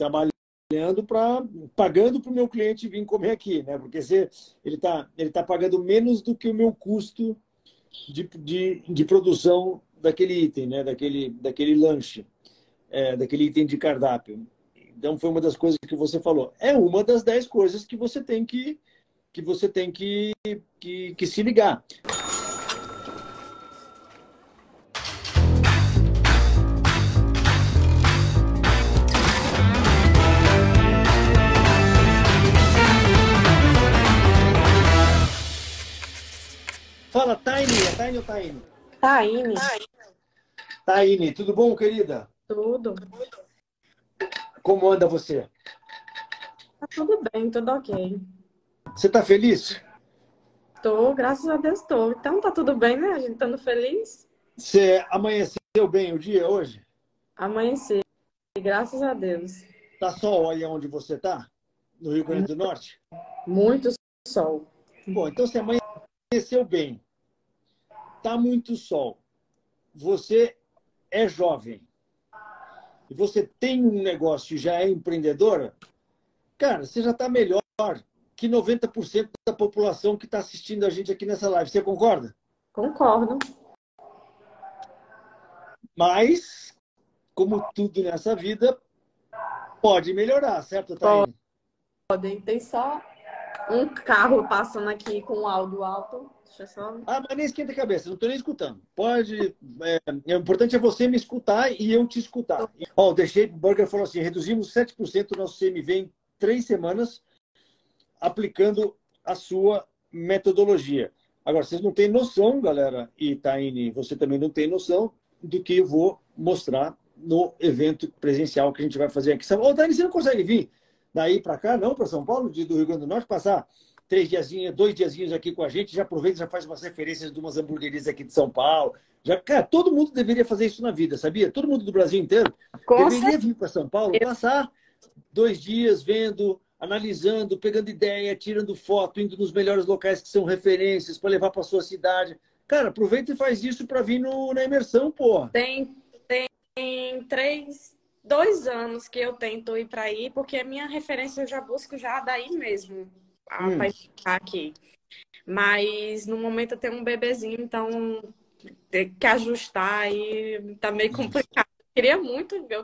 trabalhando pagando para o meu cliente vir comer aqui, né? Porque ele tá pagando menos do que o meu custo de produção daquele item, né? Daquele lanche, daquele item de cardápio. Então, foi uma das coisas que você falou. É uma das 10 coisas que você tem que se ligar. Fala, Taine. É Taine ou Taine? Taine, Taine, tudo bom, querida? tudo. Como anda você? Tá tudo bem, tudo ok. Você está feliz? Tô, graças a Deus tô. Então tá tudo bem, né? A gente estando feliz. Você amanheceu bem o dia hoje? Amanhecer, graças a Deus. Tá sol aí onde você está? No Rio Grande do Norte? Muito sol. Bom, então você amanheceu bem. Tá muito sol. Você é jovem. E você tem um negócio e já é empreendedora, cara, você já está melhor que 90% da população que está assistindo a gente aqui nessa live. Você concorda? Concordo. Mas, como tudo nessa vida, pode melhorar, certo, Taine? Podem ter só um carro passando aqui com um áudio alto. Deixa eu só... Ah, mas nem esquenta a cabeça, não estou nem escutando. Pode. O importante é você me escutar e eu te escutar. Ó, o The Shape Burger falou assim: reduzimos 7% do nosso CMV em 3 semanas, aplicando a sua metodologia. Agora, vocês não têm noção, galera, e Taine, você também não tem noção do que eu vou mostrar no evento presencial que a gente vai fazer aqui. Ô, Taine, você não consegue vir daí para cá, não, para São Paulo, do Rio Grande do Norte, passar 2 diazinhos aqui com a gente, já aproveita, já faz umas referências de umas hamburguerias aqui de São Paulo. Já, cara, todo mundo deveria fazer isso na vida, sabia? Todo mundo do Brasil inteiro Com deveria vir para São Paulo, passar 2 dias vendo, analisando, pegando ideia, tirando foto, indo nos melhores locais que são referências para levar para sua cidade. Cara, aproveita e faz isso para vir na imersão, pô. Tem 2 anos que eu tento ir para aí, porque a minha referência eu já busco já daí mesmo, para ficar aqui. Mas no momento eu tenho um bebezinho, então tem que ajustar e tá meio complicado. Eu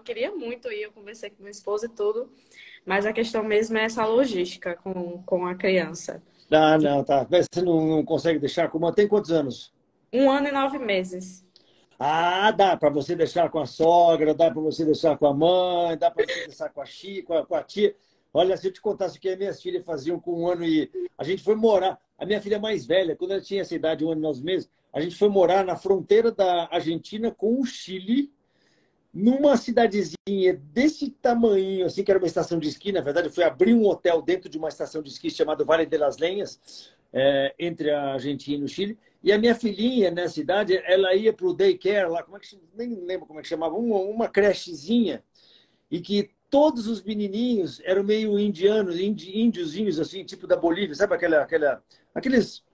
queria muito ir, eu conversei com minha esposa e tudo, mas a questão mesmo é essa logística com a criança. Ah, não, tá. Você não consegue deixar com uma. Tem quantos anos? 1 ano e 9 meses. Ah, dá para você deixar com a sogra, dá para você deixar com a mãe, dá para você deixar com a com a tia. Olha, se eu te contasse o que as minhas filhas faziam com 1 ano e... A gente foi morar... A minha filha mais velha, quando ela tinha essa idade, 1 ano e 9 meses, a gente foi morar na fronteira da Argentina com o Chile, numa cidadezinha desse tamanho, assim, que era uma estação de esqui. Na verdade, foi abrir um hotel dentro de uma estação de esqui chamado Vale de las Lenhas, entre a Argentina e o Chile. E a minha filhinha, nessa idade, ela ia para o daycare lá, nem lembro como é que chamava, uma crechezinha, e que todos os menininhos eram meio indianos, índiozinhos, assim, tipo da Bolívia, sabe aqueles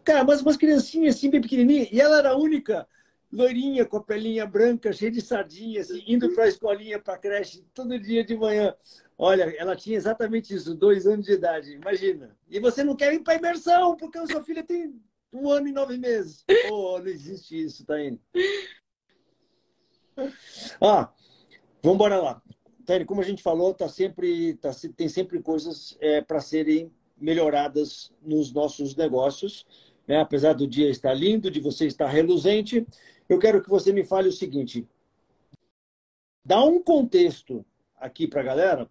cara, umas criancinhas assim, bem pequenininhas, e ela era a única loirinha, com a pelinha branca, cheia de sardinha, assim, indo para a escolinha, para a creche, todo dia de manhã. Olha, ela tinha exatamente isso, 2 anos de idade, imagina. E você não quer ir para imersão, porque a sua filha tem 1 ano e 9 meses. Oh, não existe isso, tá indo. Ah, vamos embora lá. Taine, como a gente falou, tem sempre coisas para serem melhoradas nos nossos negócios, né? Apesar do dia estar lindo, de você estar reluzente, eu quero que você me fale o seguinte: dá um contexto aqui para a galera.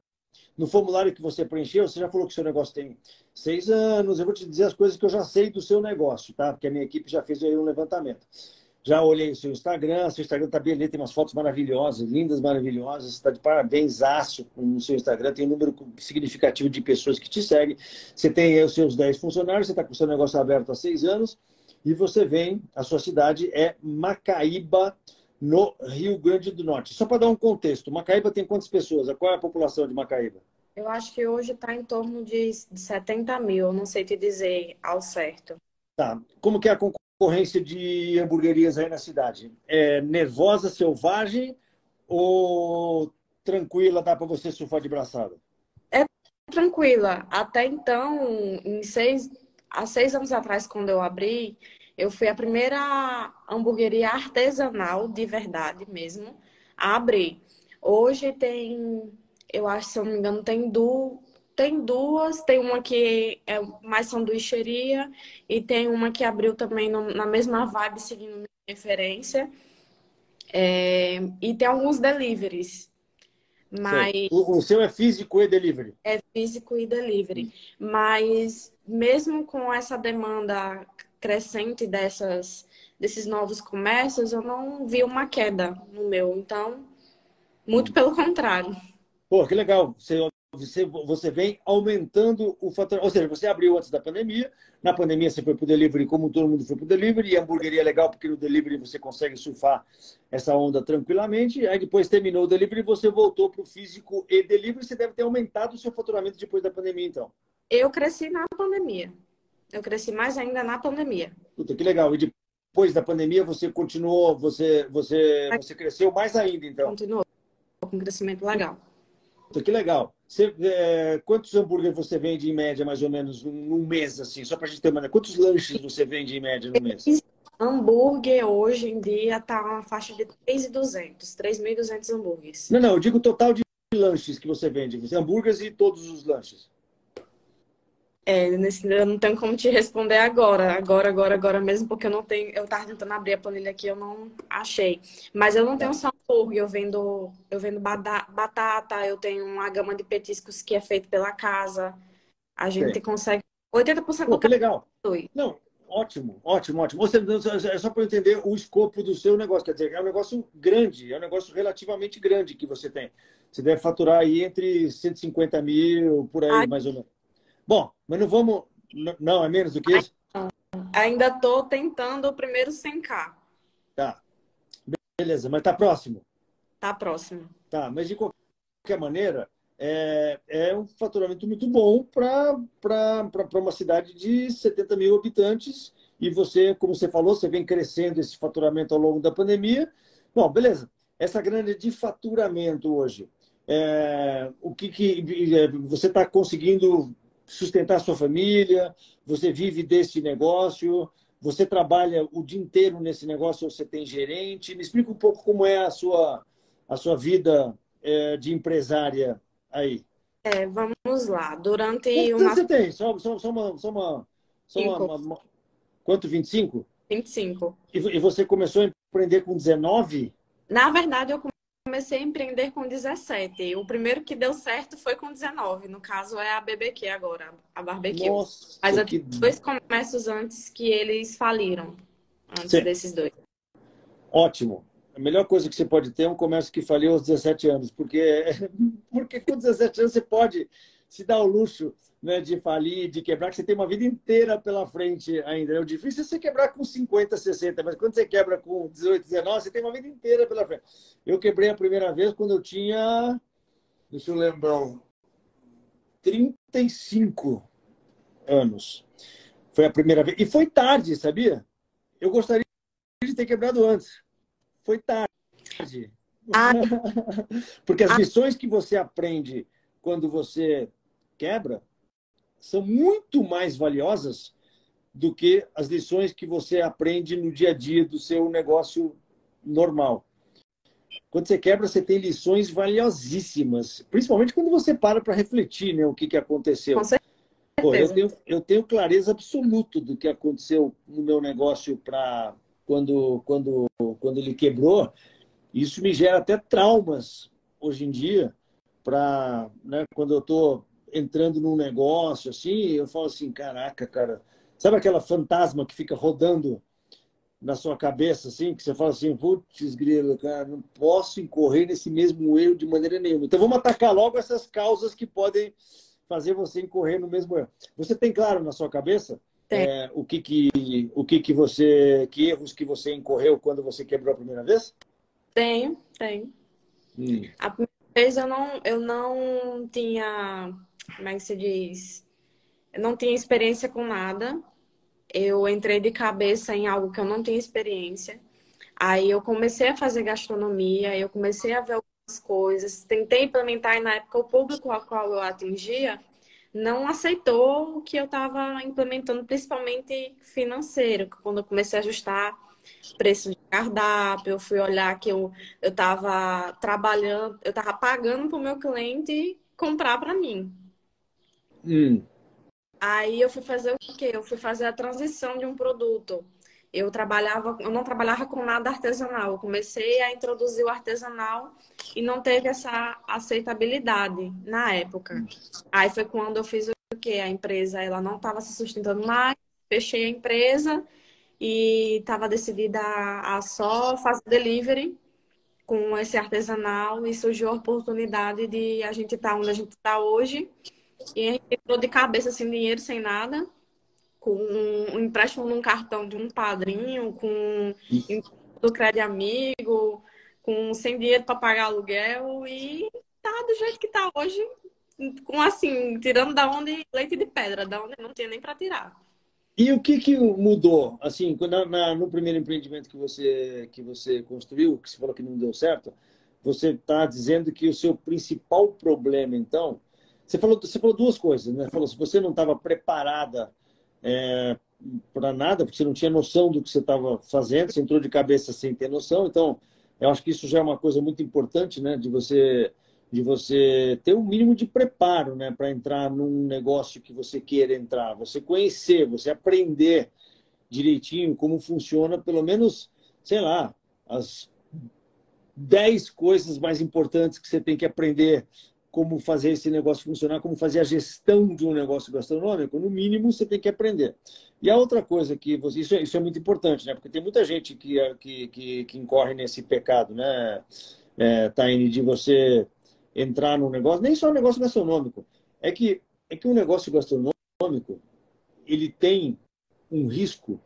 No formulário que você preencheu, você já falou que o seu negócio tem 6 anos. Eu vou te dizer as coisas que eu já sei do seu negócio, tá? Porque a minha equipe já fez aí um levantamento. Já olhei o seu Instagram está bem, tem umas fotos maravilhosas, lindas, maravilhosas. Está de parabéns, aço com o seu Instagram. Tem um número significativo de pessoas que te seguem. Você tem aí os seus 10 funcionários, você está com o seu negócio aberto há 6 anos e você vem, a sua cidade é Macaíba, no Rio Grande do Norte. Só para dar um contexto, Macaíba tem quantas pessoas? Qual é a população de Macaíba? Eu acho que hoje está em torno de 70 mil, eu não sei te dizer ao certo. Tá. Como que é a concorrência de hamburguerias aí na cidade? É nervosa, selvagem ou tranquila, dá para você surfar de braçada? É tranquila. Até então, há 6 anos atrás, quando eu abri, eu fui a primeira hamburgueria artesanal, de verdade mesmo, a abrir. Hoje tem, eu acho, se eu não me engano, tem duas. Tem uma que é mais sanduicheria e tem uma que abriu também na mesma vibe, seguindo minha referência. E tem alguns deliveries, Sei. mas O seu é físico e delivery? é físico e delivery. Mas mesmo com essa demanda crescente desses novos comércios, eu não vi uma queda no meu. Então, muito pelo contrário. Pô, que legal. Você vem aumentando o faturamento. Ou seja, você abriu antes da pandemia. Na pandemia você foi para o delivery, como todo mundo foi para o delivery. E a hamburgueria é legal porque no delivery você consegue surfar essa onda tranquilamente. Aí depois terminou o delivery, você voltou para o físico e delivery. Você deve ter aumentado o seu faturamento depois da pandemia, então. Eu cresci na pandemia. Eu cresci mais ainda na pandemia. Puta, que legal. E depois da pandemia você continuou, você cresceu mais ainda, então. Continuou com um crescimento legal. Puta, que legal. Quantos hambúrgueres você vende em média, mais ou menos, num mês, assim? Só para a gente ter uma ideia. Quantos lanches você vende em média no mês? Esse hambúrguer hoje em dia está na faixa de 3.200 hambúrgueres. Não, eu digo o total de lanches que você vende. Você hambúrgueres e todos os lanches. Eu não tenho como te responder agora mesmo, porque eu não tenho. Eu tava tentando abrir a planilha aqui, eu não achei. Mas eu não tenho Tá. só hambúrguer, eu vendo batata, eu tenho uma gama de petiscos que é feito pela casa. A gente Tem. consegue 80% Pô, do que legal. cartão. Não, ótimo, ótimo, ótimo. É só para eu entender o escopo do seu negócio. Quer dizer, é um negócio grande, é um negócio relativamente grande que você tem. Você deve faturar aí entre 150 mil, por aí, mais ou menos. Bom, mas não vamos. Não, é menos do que isso? Ainda estou tentando o primeiro 100K. Tá, beleza, mas tá próximo. Tá próximo. Tá, mas de qualquer maneira, é um faturamento muito bom para uma cidade de 70 mil habitantes. E você, como você falou, você vem crescendo esse faturamento ao longo da pandemia. Bom, beleza. Essa grana de faturamento hoje, você está conseguindo sustentar a sua família? Você vive desse negócio? Você trabalha o dia inteiro nesse negócio ou você tem gerente? Me explica um pouco como é a sua vida de empresária aí. Vamos lá. Durante Quantos anos uma você tem? Só uma. Quanto? 25? 25. E você começou a empreender com 19? Na verdade, eu comecei a empreender com 17. O primeiro que deu certo foi com 19. No caso, é a BBQ agora, a Barbecue. Mas Nossa, eu que tive 2 comércios antes que eles faliram, antes Sim, desses 2. ótimo. A melhor coisa que você pode ter é um comércio que faliu aos 17 anos, porque com 17 anos você pode se dar o luxo, né, de falir, de quebrar, que você tem uma vida inteira pela frente ainda. O difícil é você quebrar com 50, 60, mas quando você quebra com 18, 19, você tem uma vida inteira pela frente. Eu quebrei a primeira vez quando eu tinha, deixa eu lembrar, 35 anos. Foi a primeira vez. E foi tarde, sabia? Eu gostaria de ter quebrado antes. Foi tarde. Ah, Porque as lições que você aprende quando você quebra são muito mais valiosas do que as lições que você aprende no dia a dia do seu negócio normal. Quando você quebra, você tem lições valiosíssimas, principalmente quando você para refletir, né, o que com aconteceu. Pô, eu certeza. tenho, eu tenho clareza absoluta do que aconteceu no meu negócio quando ele quebrou. Isso me gera até traumas hoje em dia, né, quando eu estou entrando num negócio assim, eu falo assim, caraca, cara, sabe aquela fantasma que fica rodando na sua cabeça, assim, que você fala assim, putz, grilo, cara, não posso incorrer nesse mesmo erro de maneira nenhuma. Então vamos atacar logo essas causas que podem fazer você incorrer no mesmo erro. Você tem claro na sua cabeça Tem. que erros que você incorreu quando você quebrou a primeira vez? Tenho. Hum. A primeira vez eu não tinha, como é que se diz? Eu não tinha experiência com nada. Eu entrei de cabeça em algo que eu não tinha experiência. Aí eu comecei a fazer gastronomia, eu comecei a ver algumas coisas, tentei implementar e na época o público ao qual eu atingia não aceitou o que eu estava implementando, principalmente financeiro. Quando eu comecei a ajustar preço de cardápio, eu fui olhar que eu estava trabalhando, eu estava pagando para o meu cliente comprar para mim. Hum. Aí eu fui fazer o quê? Eu fui fazer a transição de um produto. Eu não trabalhava com nada artesanal. Eu comecei a introduzir o artesanal e não teve essa aceitabilidade na época. Aí foi quando eu fiz o quê? A empresa ela não estava se sustentando mais, fechei a empresa e estava decidida a só fazer delivery com esse artesanal e surgiu a oportunidade de a gente estar onde a gente está hoje. E a gente entrou de cabeça sem dinheiro, sem nada, com um empréstimo num cartão de um padrinho, com do crédito amigo, com sem dinheiro para pagar aluguel e tá do jeito que tá hoje, com assim, tirando da onde leite de pedra, da onde não tinha nem para tirar. E o que mudou? Assim, no primeiro empreendimento que você construiu, que você falou que não deu certo, você está dizendo que o seu principal problema, então, você falou duas coisas, né? Falou se você não estava preparada para nada, porque você não tinha noção do que você estava fazendo, você entrou de cabeça sem ter noção. Então, eu acho que isso já é uma coisa muito importante, né? De você ter um mínimo de preparo, né, para entrar num negócio que você queira entrar. Você conhecer, você aprender direitinho como funciona, pelo menos, sei lá, as 10 coisas mais importantes que você tem que aprender como fazer esse negócio funcionar, como fazer a gestão de um negócio gastronômico, no mínimo você tem que aprender. E a outra coisa que você... Isso é muito importante, né? Porque tem muita gente que incorre nesse pecado, né, Taine, de você entrar num negócio, nem só um negócio gastronômico, é que um negócio gastronômico, ele tem um risco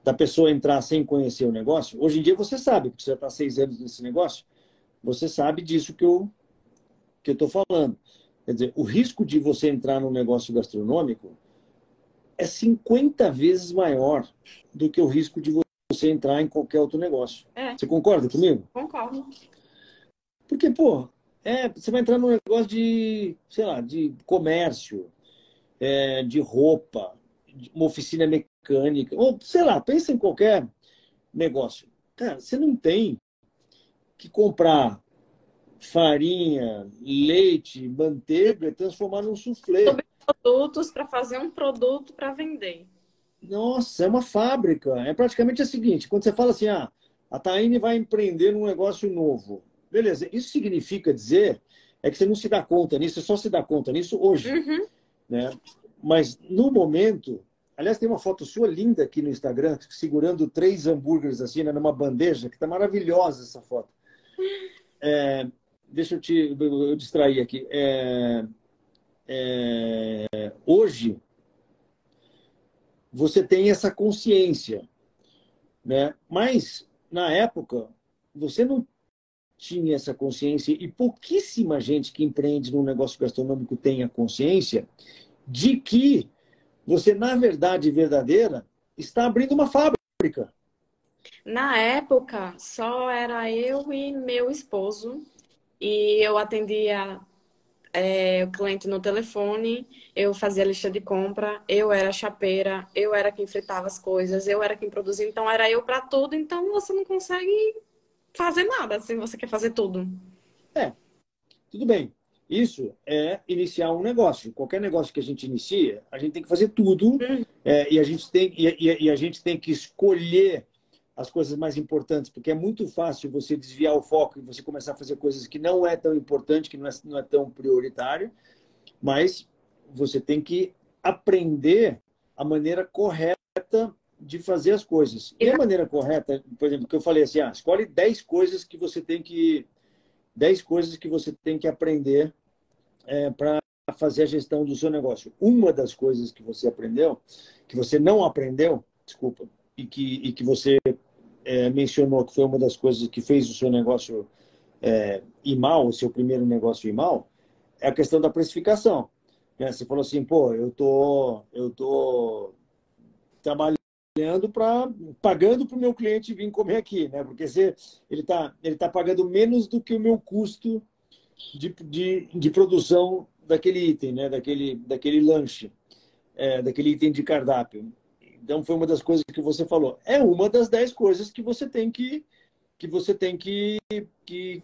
da pessoa entrar sem conhecer o negócio. Hoje em dia você sabe, porque você já está 6 anos nesse negócio, você sabe disso que eu estou falando. Quer dizer, o risco de você entrar num negócio gastronômico é 50 vezes maior do que o risco de você entrar em qualquer outro negócio. É, Você concorda comigo? concordo. Porque, pô, você vai entrar num negócio de, sei lá, de comércio, de roupa, de uma oficina mecânica, ou sei lá, pensa em qualquer negócio. Cara, você não tem que comprar farinha, leite, manteiga e transformar num soufflé. Produtos para fazer um produto para vender. Nossa, é uma fábrica. É praticamente o seguinte: quando você fala assim, a Taine vai empreender num negócio novo. Beleza, isso significa dizer que você não se dá conta nisso, você só se dá conta nisso hoje. Uhum. Né? Mas no momento, aliás, tem uma foto sua linda aqui no Instagram, segurando 3 hambúrgueres assim, né, numa bandeja, que tá maravilhosa essa foto. Deixa eu distrair aqui. Hoje, você tem essa consciência, né? Mas, na época, você não tinha essa consciência e pouquíssima gente que empreende num negócio gastronômico tem a consciência de que você, na verdade verdadeira, está abrindo uma fábrica. Na época, só era eu e meu esposo, e eu atendia o cliente no telefone, eu fazia a lista de compra, eu era a chapeira, eu era quem fritava as coisas, eu era quem produzia, então era eu para tudo, então você não consegue fazer nada se você quer fazer tudo. É, tudo bem. Isso é iniciar um negócio. Qualquer negócio que a gente inicia, a gente tem que fazer tudo, Hum. e a gente tem que escolher as coisas mais importantes, porque é muito fácil você desviar o foco e você começar a fazer coisas que não é tão importante, que não é tão prioritário, mas você tem que aprender a maneira correta de fazer as coisas. E E a maneira correta, por exemplo, que eu falei assim, escolhe 10 coisas que você tem que 10 coisas que você tem que aprender para fazer a gestão do seu negócio. Uma das coisas que você aprendeu, que você não aprendeu, desculpa, e que você mencionou que foi uma das coisas que fez o seu negócio ir mal, o seu primeiro negócio ir mal, é a questão da precificação. Né? Você falou assim, pô, eu tô trabalhando pagando para o meu cliente vir comer aqui, né? Porque ele tá pagando menos do que o meu custo de produção daquele item, né? Daquele lanche, daquele item de cardápio. Então, foi uma das coisas que você falou. É uma das 10 coisas que você tem que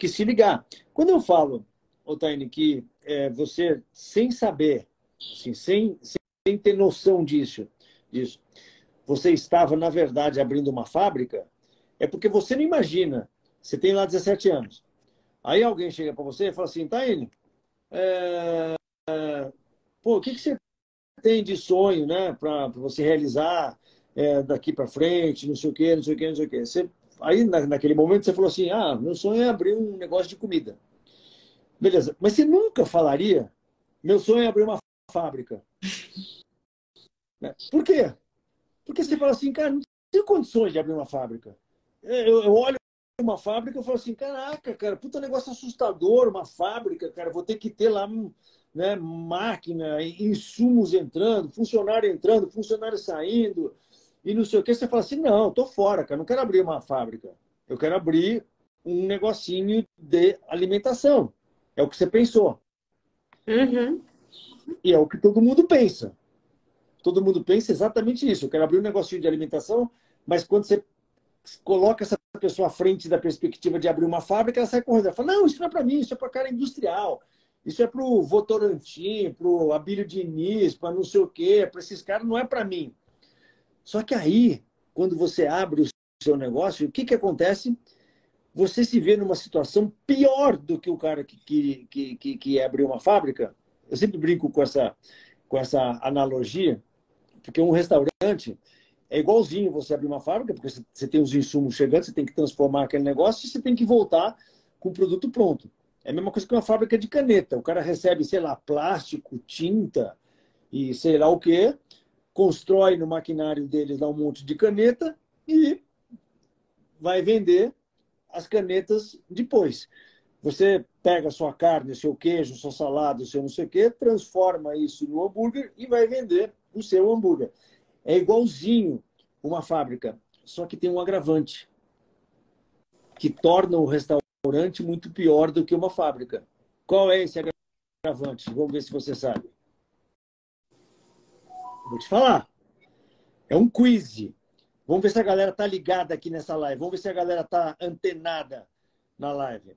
se ligar. Quando eu falo, Otaine, que você, sem saber, assim, sem ter noção disso, você estava, na verdade, abrindo uma fábrica, é porque você não imagina. Você tem lá 17 anos. Aí alguém chega para você e fala assim, Taine, pô, o que você tem de sonho, né, para você realizar daqui para frente, não sei o quê, não sei o quê, não sei o quê. Aí, naquele momento, você falou assim, meu sonho é abrir um negócio de comida. Beleza, mas você nunca falaria, meu sonho é abrir uma fábrica. Né? Por quê? Porque você fala assim, cara, não tenho condições de abrir uma fábrica. Eu olho uma fábrica e falo assim, caraca, cara, puta negócio assustador, uma fábrica, cara, vou ter que ter lá, né, máquina, insumos entrando, funcionário saindo, e não sei o que. Você fala assim, não, tô fora, cara, não quero abrir uma fábrica. Eu quero abrir um negocinho de alimentação. É o que você pensou. Uhum. E é o que todo mundo pensa. Todo mundo pensa exatamente isso. Eu quero abrir um negocinho de alimentação, mas quando você coloca essa pessoa à frente da perspectiva de abrir uma fábrica, ela sai correndo. Ela fala, não, isso não é para mim, isso é para cara industrial. Isso é para o Votorantim, para o Abílio Diniz, para não sei o quê, para esses caras, não é para mim. Só que aí, quando você abre o seu negócio, o que acontece? Você se vê numa situação pior do que o cara que abriu uma fábrica. Eu sempre brinco com essa analogia, porque um restaurante é igualzinho você abrir uma fábrica, porque você tem os insumos chegando, você tem que transformar aquele negócio e você tem que voltar com o produto pronto. É a mesma coisa que uma fábrica de caneta. O cara recebe, sei lá, plástico, tinta e sei lá o quê, constrói no maquinário deles lá um monte de caneta e vai vender as canetas depois. Você pega a sua carne, o seu queijo, sua salada, o seu não sei o quê, transforma isso no hambúrguer e vai vender o seu hambúrguer. É igualzinho uma fábrica, só que tem um agravante que torna o restaurante muito pior do que uma fábrica. Qual é esse agravante? Vamos ver se você sabe. Vou te falar. É um quiz. Vamos ver se a galera está ligada aqui nessa live. Vamos ver se a galera está antenada na live.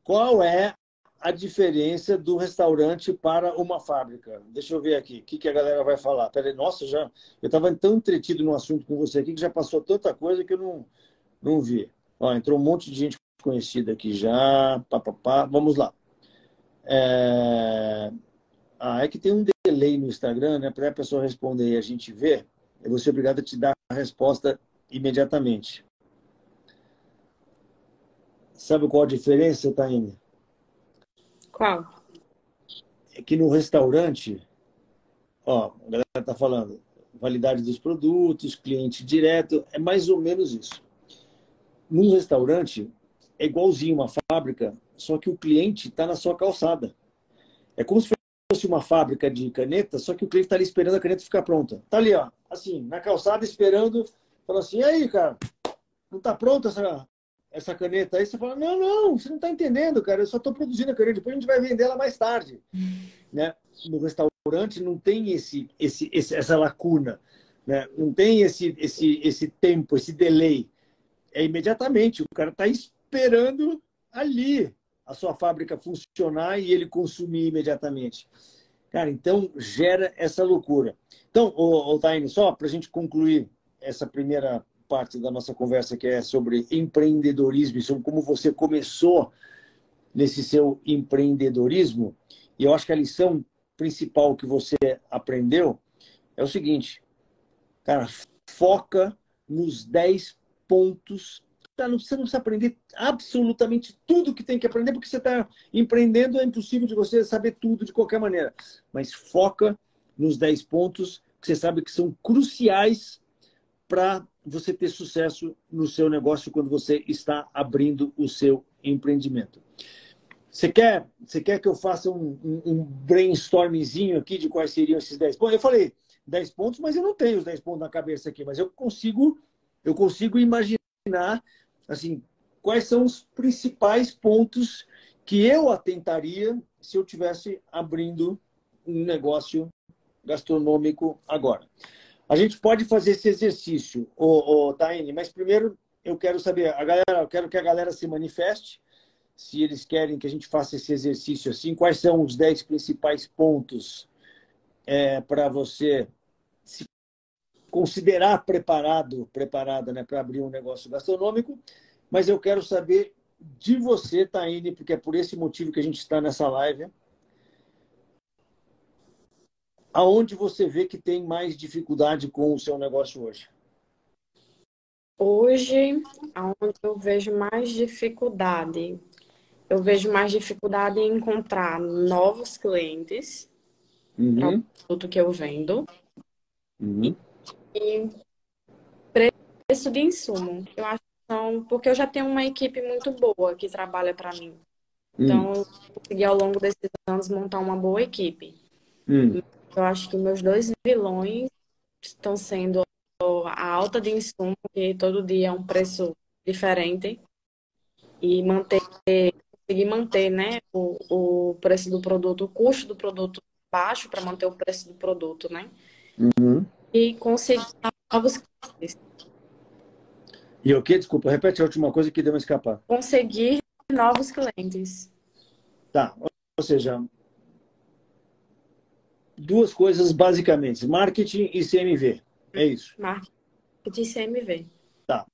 Qual é a diferença do restaurante para uma fábrica? Deixa eu ver aqui. O que a galera vai falar? Peraí, nossa, eu estava tão entretido no assunto com você aqui que já passou tanta coisa que eu não vi. Ó, entrou um monte de gente conhecida aqui já. Vamos lá. É que tem um delay no Instagram, né? Para a pessoa responder e a gente ver, eu vou ser obrigado a te dar a resposta imediatamente. Sabe qual a diferença, Taine? Qual? É que no restaurante, ó, a galera está falando, validade dos produtos, cliente direto, é mais ou menos isso. Num restaurante, é igualzinho uma fábrica, só que o cliente está na sua calçada. É como se fosse uma fábrica de caneta, só que o cliente está ali esperando a caneta ficar pronta. Está ali, ó, assim, na calçada, esperando, fala assim, e aí, cara, não está pronta essa caneta aí? Você fala, não, você não está entendendo, cara, eu só estou produzindo a caneta, depois a gente vai vender ela mais tarde. Né? No restaurante não tem essa lacuna, né? Não tem esse tempo, esse delay. É imediatamente, o cara está esperando ali a sua fábrica funcionar e ele consumir imediatamente. Cara, então gera essa loucura. Então, Taine, só para a gente concluir essa primeira parte da nossa conversa, que é sobre empreendedorismo e sobre como você começou nesse seu empreendedorismo, e eu acho que a lição principal que você aprendeu é o seguinte, cara, foca nos 10 pontos. Você não precisa aprender absolutamente tudo que tem que aprender, porque você está empreendendo, é impossível de você saber tudo de qualquer maneira. Mas foca nos 10 pontos que você sabe que são cruciais para você ter sucesso no seu negócio quando você está abrindo o seu empreendimento. Você quer que eu faça um brainstormzinho aqui de quais seriam esses 10 pontos? Eu falei, 10 pontos, mas eu não tenho os 10 pontos na cabeça aqui, mas eu consigo imaginar assim, quais são os principais pontos que eu atentaria se eu tivesse abrindo um negócio gastronômico agora. A gente pode fazer esse exercício, Taine, mas primeiro eu quero saber, eu quero que a galera se manifeste, se eles querem que a gente faça esse exercício assim, quais são os 10 principais pontos para você se considerar preparada, né, para abrir um negócio gastronômico, mas eu quero saber de você, Taine, porque é por esse motivo que a gente está nessa live, aonde você vê que tem mais dificuldade com o seu negócio hoje? Hoje, aonde eu vejo mais dificuldade em encontrar novos clientes para o Uhum, produto que eu vendo uhum, e preço de insumo. Eu acho que são, porque eu já tenho uma equipe muito boa que trabalha para mim. uhum, Então, eu consegui ao longo desses anos montar uma boa equipe. uhum, Eu acho que meus dois vilões estão sendo a alta de insumo, que todo dia é um preço diferente, e conseguir manter, né, o preço do produto, o custo do produto baixo para manter o preço do produto, né? uhum. E conseguir novos clientes. E o quê? Desculpa, repete a última coisa que deu uma escapada. Conseguir novos clientes. Tá, ou seja, duas coisas basicamente, marketing e CMV. É isso. Marketing CMV. Tá.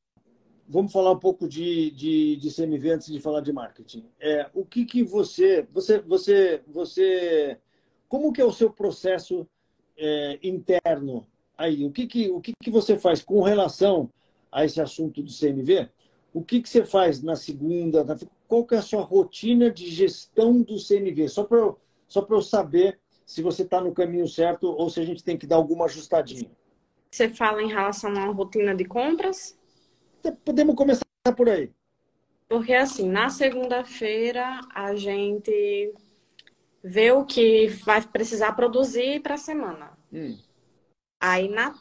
Vamos falar um pouco de CMV antes de falar de marketing. O que você, como que é o seu processo interno aí? O que você faz com relação a esse assunto do CMV? O que você faz na segunda? Qual que é a sua rotina de gestão do CMV? Só para eu saber se você está no caminho certo ou se a gente tem que dar alguma ajustadinha. Você fala em relação à rotina de compras? Podemos começar por aí. Porque assim, na segunda-feira a gente vê o que vai precisar produzir para a semana. Hum. Aí na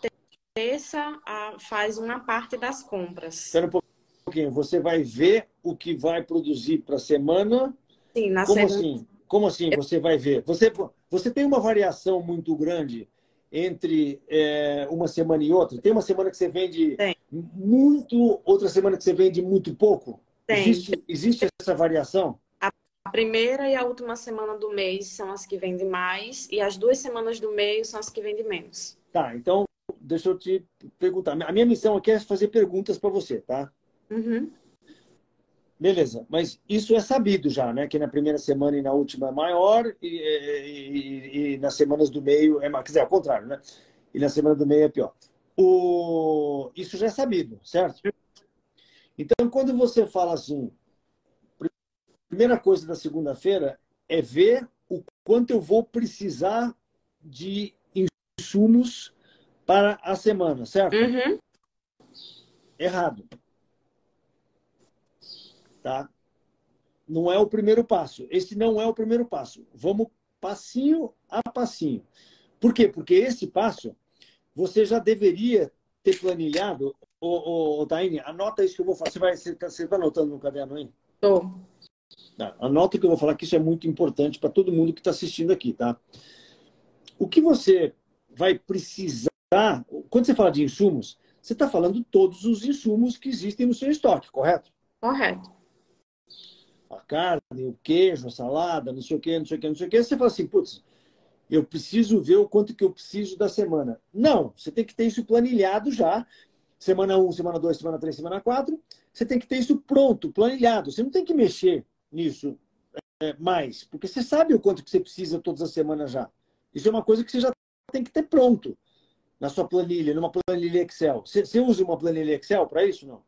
terça faz uma parte das compras. Espera um pouquinho. Você vai ver o que vai produzir para a semana. Sim, na Como segunda assim? Como assim você vai ver? Você tem uma variação muito grande entre uma semana e outra? Tem uma semana que você vende tem, muito, outra semana que você vende muito pouco? tem. Existe essa variação? A primeira e a última semana do mês são as que vendem mais, e as 2 semanas do meio são as que vendem menos. Tá, então deixa eu te perguntar. A minha missão aqui é fazer perguntas para você, tá? Uhum. Beleza, mas isso é sabido já, né? Que na primeira semana e na última é maior e nas semanas do meio é maior. Quer dizer, ao contrário, né? E na semana do meio é pior. Isso já é sabido, certo? Então, quando você fala assim, primeira coisa da segunda-feira é ver o quanto eu vou precisar de insumos para a semana, certo? Uhum. Errado, tá? Não é o primeiro passo. Esse não é o primeiro passo. Vamos passinho a passinho. Por quê? Porque esse passo você já deveria ter planilhado. Taine, anota isso que eu vou falar. Você tá anotando no caderno aí? Tô. Tá. Anota o que eu vou falar, que isso é muito importante para todo mundo que está assistindo aqui, tá? O que você vai precisar, quando você fala de insumos, você está falando todos os insumos que existem no seu estoque, correto? Correto. A carne, o queijo, a salada, não sei o quê, não sei o quê, não sei o quê. Você fala assim, putz, eu preciso ver o quanto que eu preciso da semana. Não, você tem que ter isso planilhado já. Semana um, semana 2, semana 3, semana 4. Você tem que ter isso pronto, planilhado. Você não tem que mexer nisso mais, porque você sabe o quanto que você precisa todas as semanas já. Isso é uma coisa que você já tem que ter pronto na sua planilha, numa planilha Excel. Você usa uma planilha Excel para isso, não?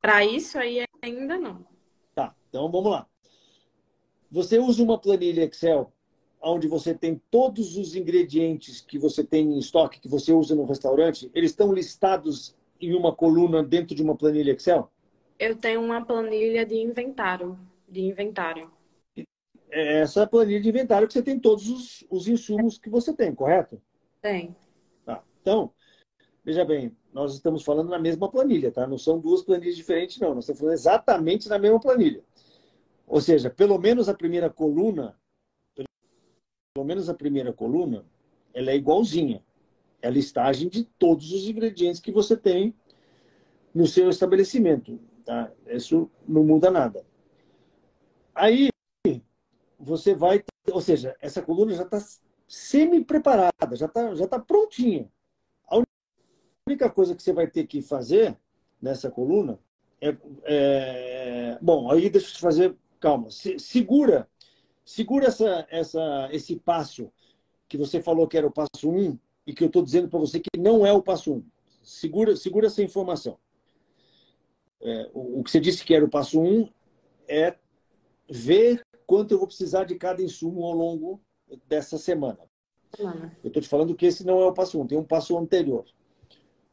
Para isso aí ainda não. Tá, então vamos lá. Você usa uma planilha Excel onde você tem todos os ingredientes que você tem em estoque, que você usa no restaurante, eles estão listados em uma coluna dentro de uma planilha Excel? Eu tenho uma planilha de inventário. De inventário. É essa planilha de inventário que você tem todos os insumos que você tem, correto? Tem. Então, veja bem, nós estamos falando na mesma planilha, tá? Não são duas planilhas diferentes, não. Nós estamos falando exatamente na mesma planilha. Ou seja, pelo menos a primeira coluna, ela é igualzinha. É a listagem de todos os ingredientes que você tem no seu estabelecimento, tá? Isso não muda nada. Aí, você vai... Ou seja, essa coluna já está semi-preparada, já tá prontinha. A única coisa que você vai ter que fazer nessa coluna bom, aí deixa eu te fazer... Calma. Segura esse passo que você falou que era o passo 1 e que eu estou dizendo para você que não é o passo 1. Segura essa informação. O que você disse que era o passo 1 é ver quanto eu vou precisar de cada insumo ao longo dessa semana. Eu estou te falando que esse não é o passo 1, tem um passo anterior.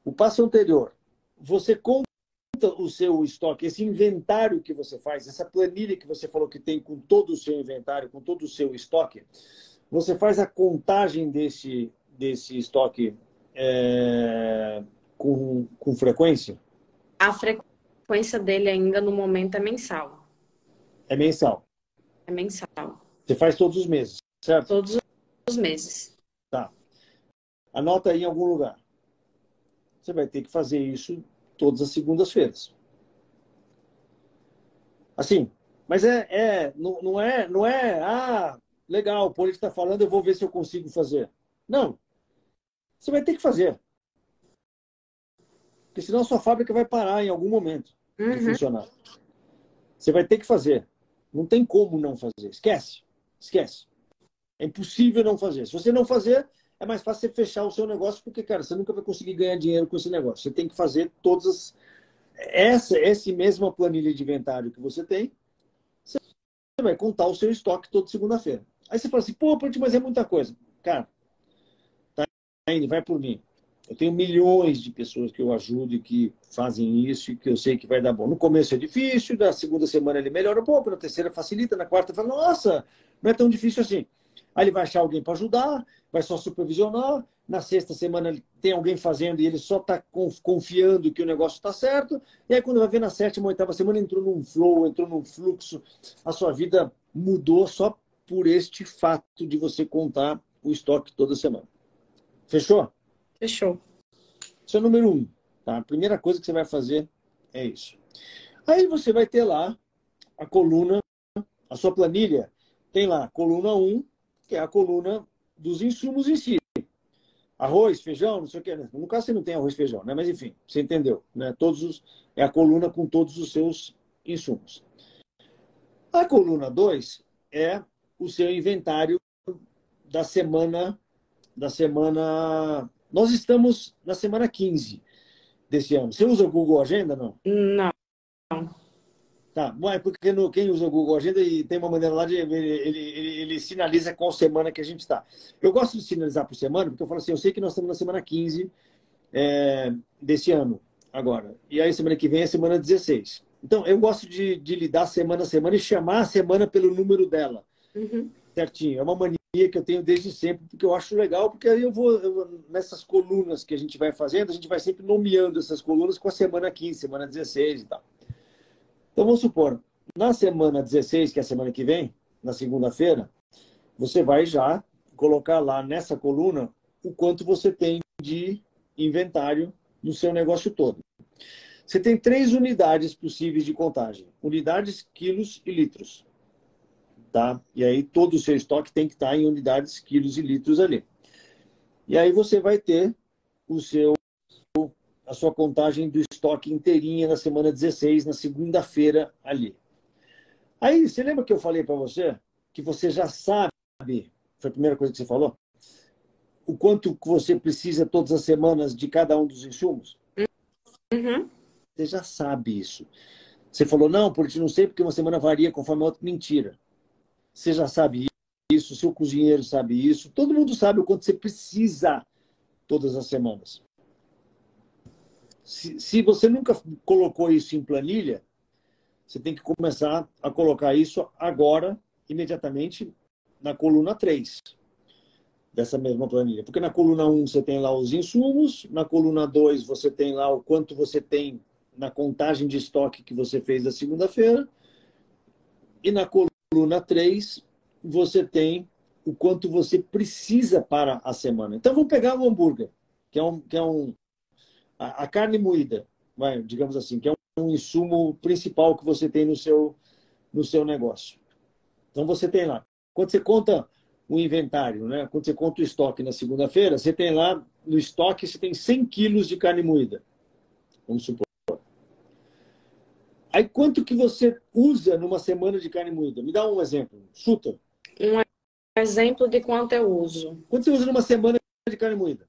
O passo anterior, você conta o seu estoque, esse inventário que você faz, essa planilha que você falou que tem com todo o seu inventário, com todo o seu estoque, você faz a contagem desse estoque com frequência? A frequência dele ainda no momento é mensal. É mensal? É mensal. Você faz todos os meses, certo? Todos os meses. Tá. Anota aí em algum lugar. Você vai ter que fazer isso todas as segundas-feiras. Assim, mas não é, legal, o Poli está falando, eu vou ver se eu consigo fazer. Não. Você vai ter que fazer. Porque senão a sua fábrica vai parar em algum momento de funcionar. Você vai ter que fazer. Não tem como não fazer. Esquece. É impossível não fazer. Se você não fazer, é mais fácil você fechar o seu negócio, porque, cara, você nunca vai conseguir ganhar dinheiro com esse negócio. Você tem que fazer todas essa mesma planilha de inventário que você tem, você vai contar o seu estoque toda segunda-feira. Aí você fala assim, pô, mas é muita coisa. Cara, tá indo, vai por mim. Eu tenho milhões de pessoas que eu ajudo e que fazem isso e que eu sei que vai dar bom. No começo é difícil, na segunda semana ele melhora um pouco, na terceira facilita, na quarta fala, nossa, não é tão difícil assim. Aí ele vai achar alguém para ajudar, vai só supervisionar, na sexta semana tem alguém fazendo e ele só está confiando que o negócio está certo, e aí quando vai ver na sétima, oitava semana entrou num flow, entrou num fluxo, a sua vida mudou só por este fato de você contar o estoque toda semana. Fechou? Fechou. Isso é o número 1. Tá? A primeira coisa que você vai fazer é isso. Aí você vai ter lá a coluna, a sua planilha, tem lá a coluna 1, que é a coluna dos insumos em si. Arroz, feijão, não sei o que. No caso, você não tem arroz e feijão, né? Mas enfim, você entendeu. Né? É a coluna com todos os seus insumos. A coluna 2 é o seu inventário da semana. Nós estamos na semana 15 desse ano. Você usa o Google Agenda, não? Não. Tá, bom, é porque quem usa o Google Agenda e tem uma maneira lá de ele sinaliza qual semana que a gente está. Eu gosto de sinalizar por semana, porque eu falo assim, eu sei que nós estamos na semana 15 desse ano, agora. E aí semana que vem é semana 16. Então, eu gosto de lidar semana a semana e chamar a semana pelo número dela. Certinho. É uma mania que eu tenho desde sempre, porque eu acho legal, porque aí nessas colunas que a gente vai fazendo, a gente vai sempre nomeando essas colunas com a semana 15, semana 16 e tal. Então, vamos supor, na semana 16, que é a semana que vem, na segunda-feira, você vai já colocar lá nessa coluna o quanto você tem de inventário no seu negócio todo. Você tem 3 unidades possíveis de contagem. Unidades, quilos e litros. Tá? E aí todo o seu estoque tem que estar em unidades, quilos e litros ali. E aí você vai ter a sua contagem do estoque inteirinha na semana 16, na segunda-feira ali. Aí, você lembra que eu falei para você que você já sabe, foi a primeira coisa que você falou, o quanto você precisa todas as semanas de cada um dos insumos? Você já sabe isso. Você falou, não, porque não sei, porque uma semana varia conforme a outra. Mentira. Você já sabe isso, seu cozinheiro sabe isso, todo mundo sabe o quanto você precisa todas as semanas. Se você nunca colocou isso em planilha, você tem que começar a colocar isso agora, imediatamente, na coluna 3. dessa mesma planilha. Porque na coluna 1 você tem lá os insumos, na coluna 2 você tem lá o quanto você tem na contagem de estoque que você fez da segunda-feira, e na coluna 3 você tem o quanto você precisa para a semana. Então vamos pegar o hambúrguer, a carne moída, digamos assim, que é um insumo principal que você tem no seu negócio. Então você tem lá, quando você conta o inventário, né? Quando você conta o estoque na segunda-feira, você tem lá no estoque, você tem 100 quilos de carne moída, vamos supor. Aí quanto que você usa numa semana de carne moída? Me dá um exemplo, chuta. Um exemplo de quanto eu uso. Quanto você usa numa semana de carne moída?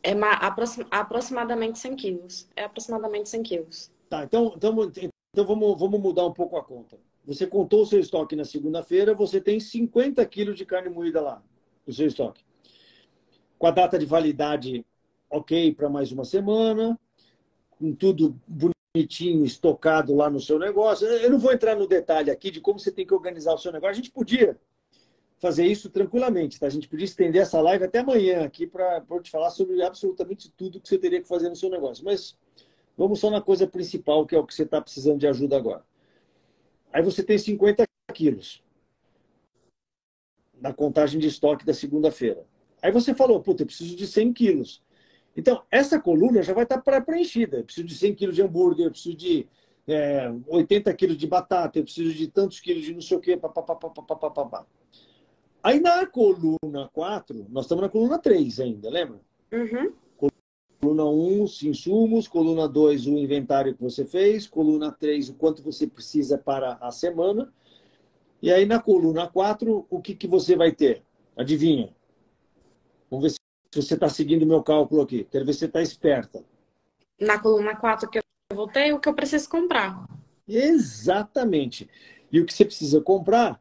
É aproximadamente 100 quilos. É aproximadamente 100 quilos. Tá, então vamos mudar um pouco a conta. Você contou o seu estoque na segunda-feira, você tem 50 quilos de carne moída lá, no seu estoque. Com a data de validade ok para mais uma semana, com tudo bonitinho, estocado lá no seu negócio. Eu não vou entrar no detalhe aqui de como você tem que organizar o seu negócio. A gente podia fazer isso tranquilamente, tá? A gente podia estender essa live até amanhã aqui para te falar sobre absolutamente tudo que você teria que fazer no seu negócio. Mas vamos só na coisa principal, que é o que você está precisando de ajuda agora. Aí você tem 50 quilos na contagem de estoque da segunda-feira. Aí você falou, puta, eu preciso de 100 quilos. Então, essa coluna já vai estar pré-preenchida. Eu preciso de 100 quilos de hambúrguer, eu preciso de 80 quilos de batata, eu preciso de tantos quilos de não sei o quê. Pá. Aí na coluna 4, nós estamos na coluna 3 ainda, lembra? Uhum. Coluna 1, os insumos. Coluna 2, o inventário que você fez. Coluna 3, o quanto você precisa para a semana. E aí na coluna 4, o que você vai ter? Adivinha? Vamos ver se você está seguindo o meu cálculo aqui. Quero ver se você está esperta. Na coluna 4 que eu voltei, o que eu preciso comprar. Exatamente. E o que você precisa comprar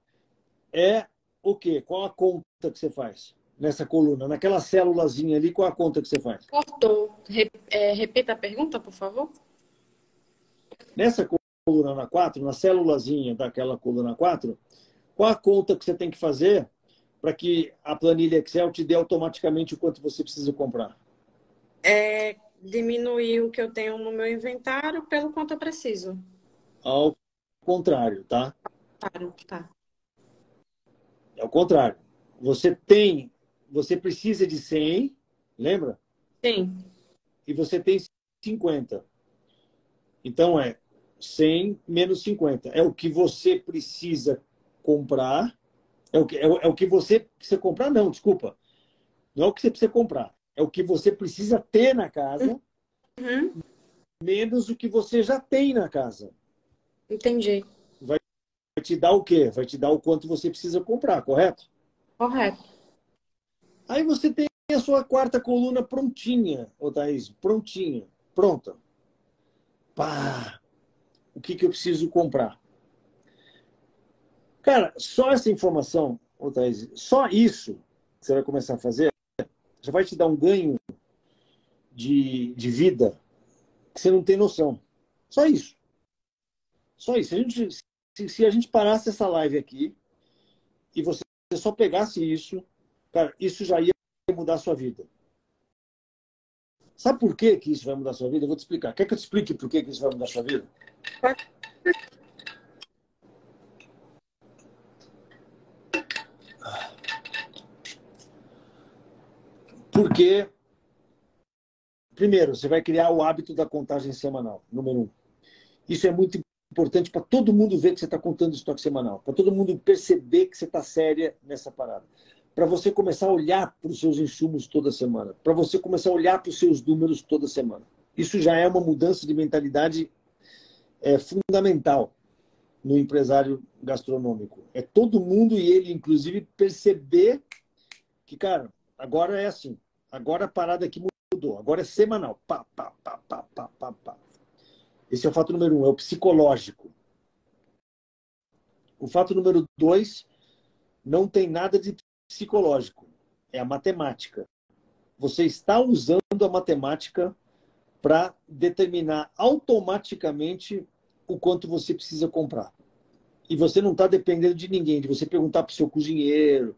é o quê? Qual a conta que você faz nessa coluna? Naquela célulazinha ali, qual a conta que você faz? Cortou. Repita a pergunta, por favor. Nessa coluna na 4, na célulazinha daquela coluna 4, qual a conta que você tem que fazer para que a planilha Excel te dê automaticamente o quanto você precisa comprar? Diminuir o que eu tenho no meu inventário pelo quanto eu preciso. Ao contrário, tá? Tá. É o contrário. Você precisa de 100, lembra? Sim. E você tem 50. Então é 100 menos 50. É o que você precisa comprar. É o que você precisa comprar, não, desculpa. Não é o que você precisa comprar. É o que você precisa ter na casa, Uhum. menos o que você já tem na casa. Entendi. Vai te dar o quê? Vai te dar o quanto você precisa comprar, correto? Correto. Aí você tem a sua quarta coluna prontinha, ô Thaís, prontinha, pronta. Pá! O que eu preciso comprar? Cara, só essa informação, ô Thaís, só isso que você vai começar a fazer, já vai te dar um ganho de vida que você não tem noção. Só isso. Só isso. Se a gente parasse essa live aqui e você só pegasse isso, cara, isso já ia mudar a sua vida. Sabe por que isso vai mudar a sua vida? Eu vou te explicar. Quer que eu te explique por que isso vai mudar a sua vida? Porque, primeiro, você vai criar o hábito da contagem semanal, número 1. Isso é muito importante para todo mundo ver que você está contando estoque semanal, para todo mundo perceber que você está séria nessa parada, para você começar a olhar para os seus insumos toda semana, para você começar a olhar para os seus números toda semana. Isso já é uma mudança de mentalidade fundamental no empresário gastronômico. É todo mundo e ele, inclusive, perceber que, cara, agora é assim, agora a parada aqui mudou, agora é semanal. Pá, pá, pá, pá, pá, pá, pá. Esse é o fato número 1, é o psicológico. O fato número 2 não tem nada de psicológico. É a matemática. Você está usando a matemática para determinar automaticamente o quanto você precisa comprar. e você não está dependendo de ninguém, de você perguntar para o seu cozinheiro,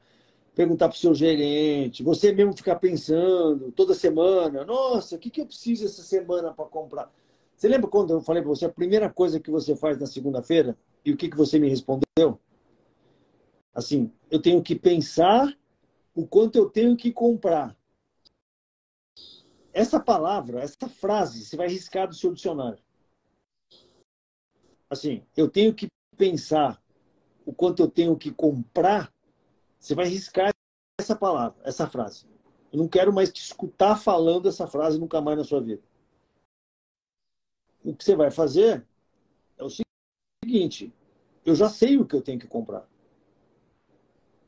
perguntar para o seu gerente, você mesmo ficar pensando toda semana, nossa, o que eu preciso essa semana para comprar? Você lembra quando eu falei para você a primeira coisa que você faz na segunda-feira e o que você me respondeu? Assim, eu tenho que pensar o quanto eu tenho que comprar. Essa palavra, essa frase, você vai riscar do seu dicionário. Assim, eu tenho que pensar o quanto eu tenho que comprar, você vai riscar essa palavra, essa frase. Eu não quero mais te escutar falando essa frase nunca mais na sua vida. O que você vai fazer é o seguinte, eu já sei o que eu tenho que comprar.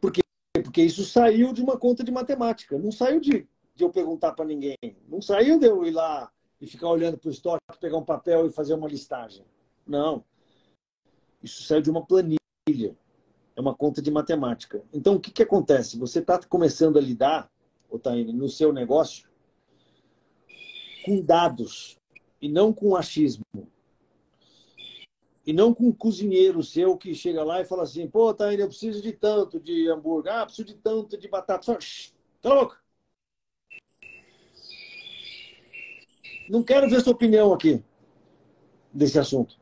Por quê? Porque isso saiu de uma conta de matemática, não saiu de eu perguntar para ninguém, não saiu de eu ir lá e ficar olhando para o estoque, pegar um papel e fazer uma listagem. Não. Isso saiu de uma planilha. É uma conta de matemática. Então, o que acontece? Você está começando a lidar, Otaine, no seu negócio, com dados e não com achismo. E não com um cozinheiro seu que chega lá e fala assim, pô, Otaine, eu preciso de tanto de hambúrguer, preciso de tanto de batata. Só, cala a boca. Não quero ver sua opinião aqui desse assunto.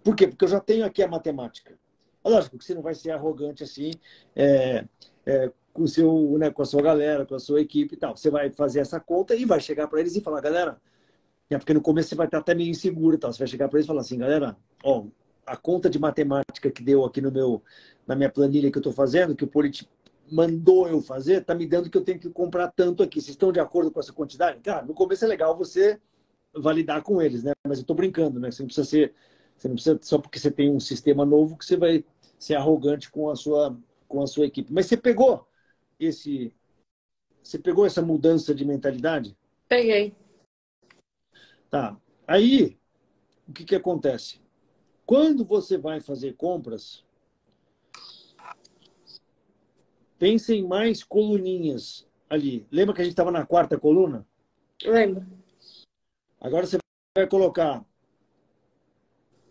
Por quê? Porque eu já tenho aqui a matemática. É lógico que você não vai ser arrogante assim, com, com a sua galera, com a sua equipe e tal. Você vai fazer essa conta e vai chegar para eles e falar, galera, porque no começo você vai estar até meio inseguro e tal. Você vai chegar para eles e falar assim, galera, ó, a conta de matemática que deu aqui na minha planilha que eu estou fazendo, que o Politi mandou eu fazer, tá me dando que eu tenho que comprar tanto aqui. Vocês estão de acordo com essa quantidade? Cara, no começo é legal você validar com eles, né? Mas eu estou brincando, né? Você não precisa só porque você tem um sistema novo que você vai ser arrogante com a sua equipe. Mas você pegou essa mudança de mentalidade? Peguei. Tá. Aí, o que acontece? Quando você vai fazer compras, pense em mais coluninhas ali. Lembra que a gente estava na quarta coluna? Lembro. Agora você vai colocar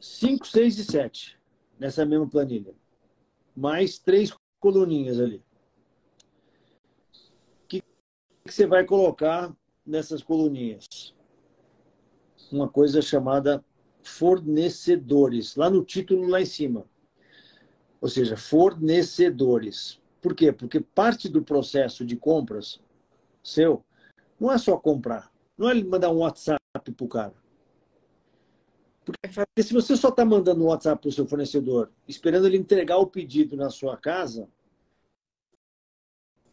5, 6 e 7 nessa mesma planilha. Mais 3 coluninhas ali. O que você vai colocar nessas coluninhas? Uma coisa chamada fornecedores. Lá no título, lá em cima. Ou seja, fornecedores. Por quê? Porque parte do processo de compras seu não é só comprar. Não é mandar um WhatsApp para o cara. Porque se você só está mandando um WhatsApp para o seu fornecedor, esperando ele entregar o pedido na sua casa,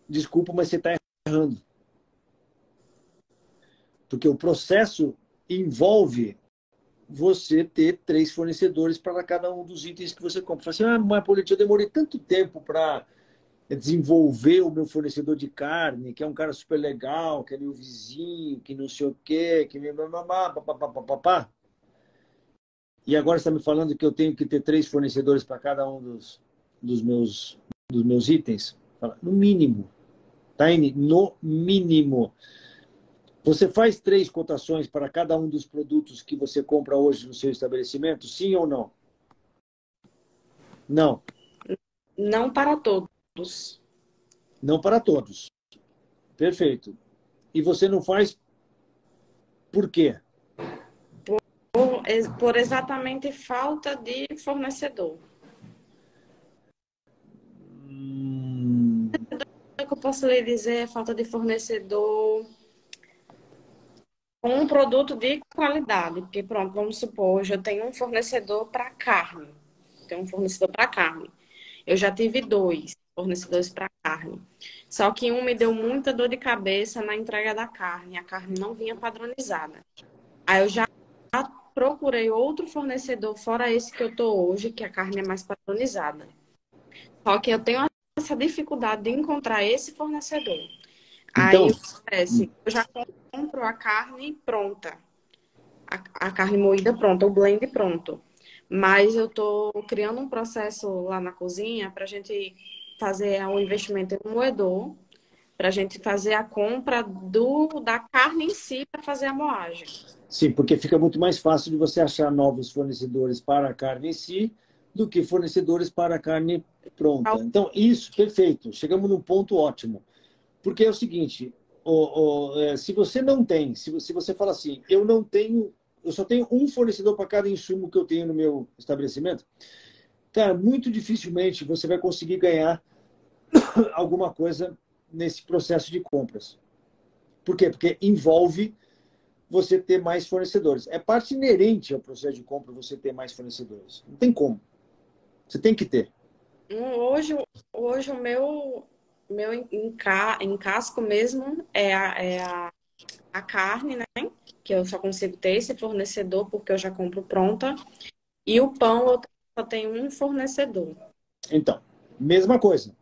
desculpa, mas você está errando. Porque o processo envolve você ter 3 fornecedores para cada um dos itens que você compra. Você fala assim, mas Politi, eu demorei tanto tempo para desenvolver o meu fornecedor de carne, que é um cara super legal, que é meu vizinho, que não sei o quê, que me... Papapá. E agora você está me falando que eu tenho que ter 3 fornecedores para cada um dos meus itens? No mínimo. Taine, no mínimo. Você faz 3 cotações para cada um dos produtos que você compra hoje no seu estabelecimento? Sim ou não? Não. Não para todos. Não para todos. Perfeito. E você não faz por quê? Por exatamente falta de fornecedor. O que eu posso lhe dizer é falta de fornecedor com um produto de qualidade. Porque, pronto, vamos supor, hoje eu tenho um fornecedor para carne. Tenho um fornecedor para carne. Eu já tive 2 fornecedores para carne. Só que um me deu muita dor de cabeça na entrega da carne. A carne não vinha padronizada. Aí eu já procurei outro fornecedor, fora esse que eu estou hoje, que a carne é mais padronizada. Só que eu tenho essa dificuldade de encontrar esse fornecedor. Então, Aí acontece, eu já compro a carne pronta. A carne moída pronta, o blend pronto. Mas eu estou criando um processo lá na cozinha para a gente fazer um investimento em um moedor, para a gente fazer a compra da carne em si para fazer a moagem. sim, porque fica muito mais fácil de você achar novos fornecedores para a carne em si do que fornecedores para carne pronta. Então, isso, perfeito. Chegamos num ponto ótimo. Porque é o seguinte, se você não tem, se você fala assim, eu só tenho um fornecedor para cada insumo que eu tenho no meu estabelecimento, cara, muito dificilmente você vai conseguir ganhar alguma coisa nesse processo de compras. Por quê? Porque envolve você ter mais fornecedores. É parte inerente ao processo de compra você ter mais fornecedores. Não tem como. Você tem que ter. Hoje o meu encasco mesmo a carne, né? Que eu só consigo ter esse fornecedor porque eu já compro pronta. E o pão eu só tenho um fornecedor. Então, mesma coisa.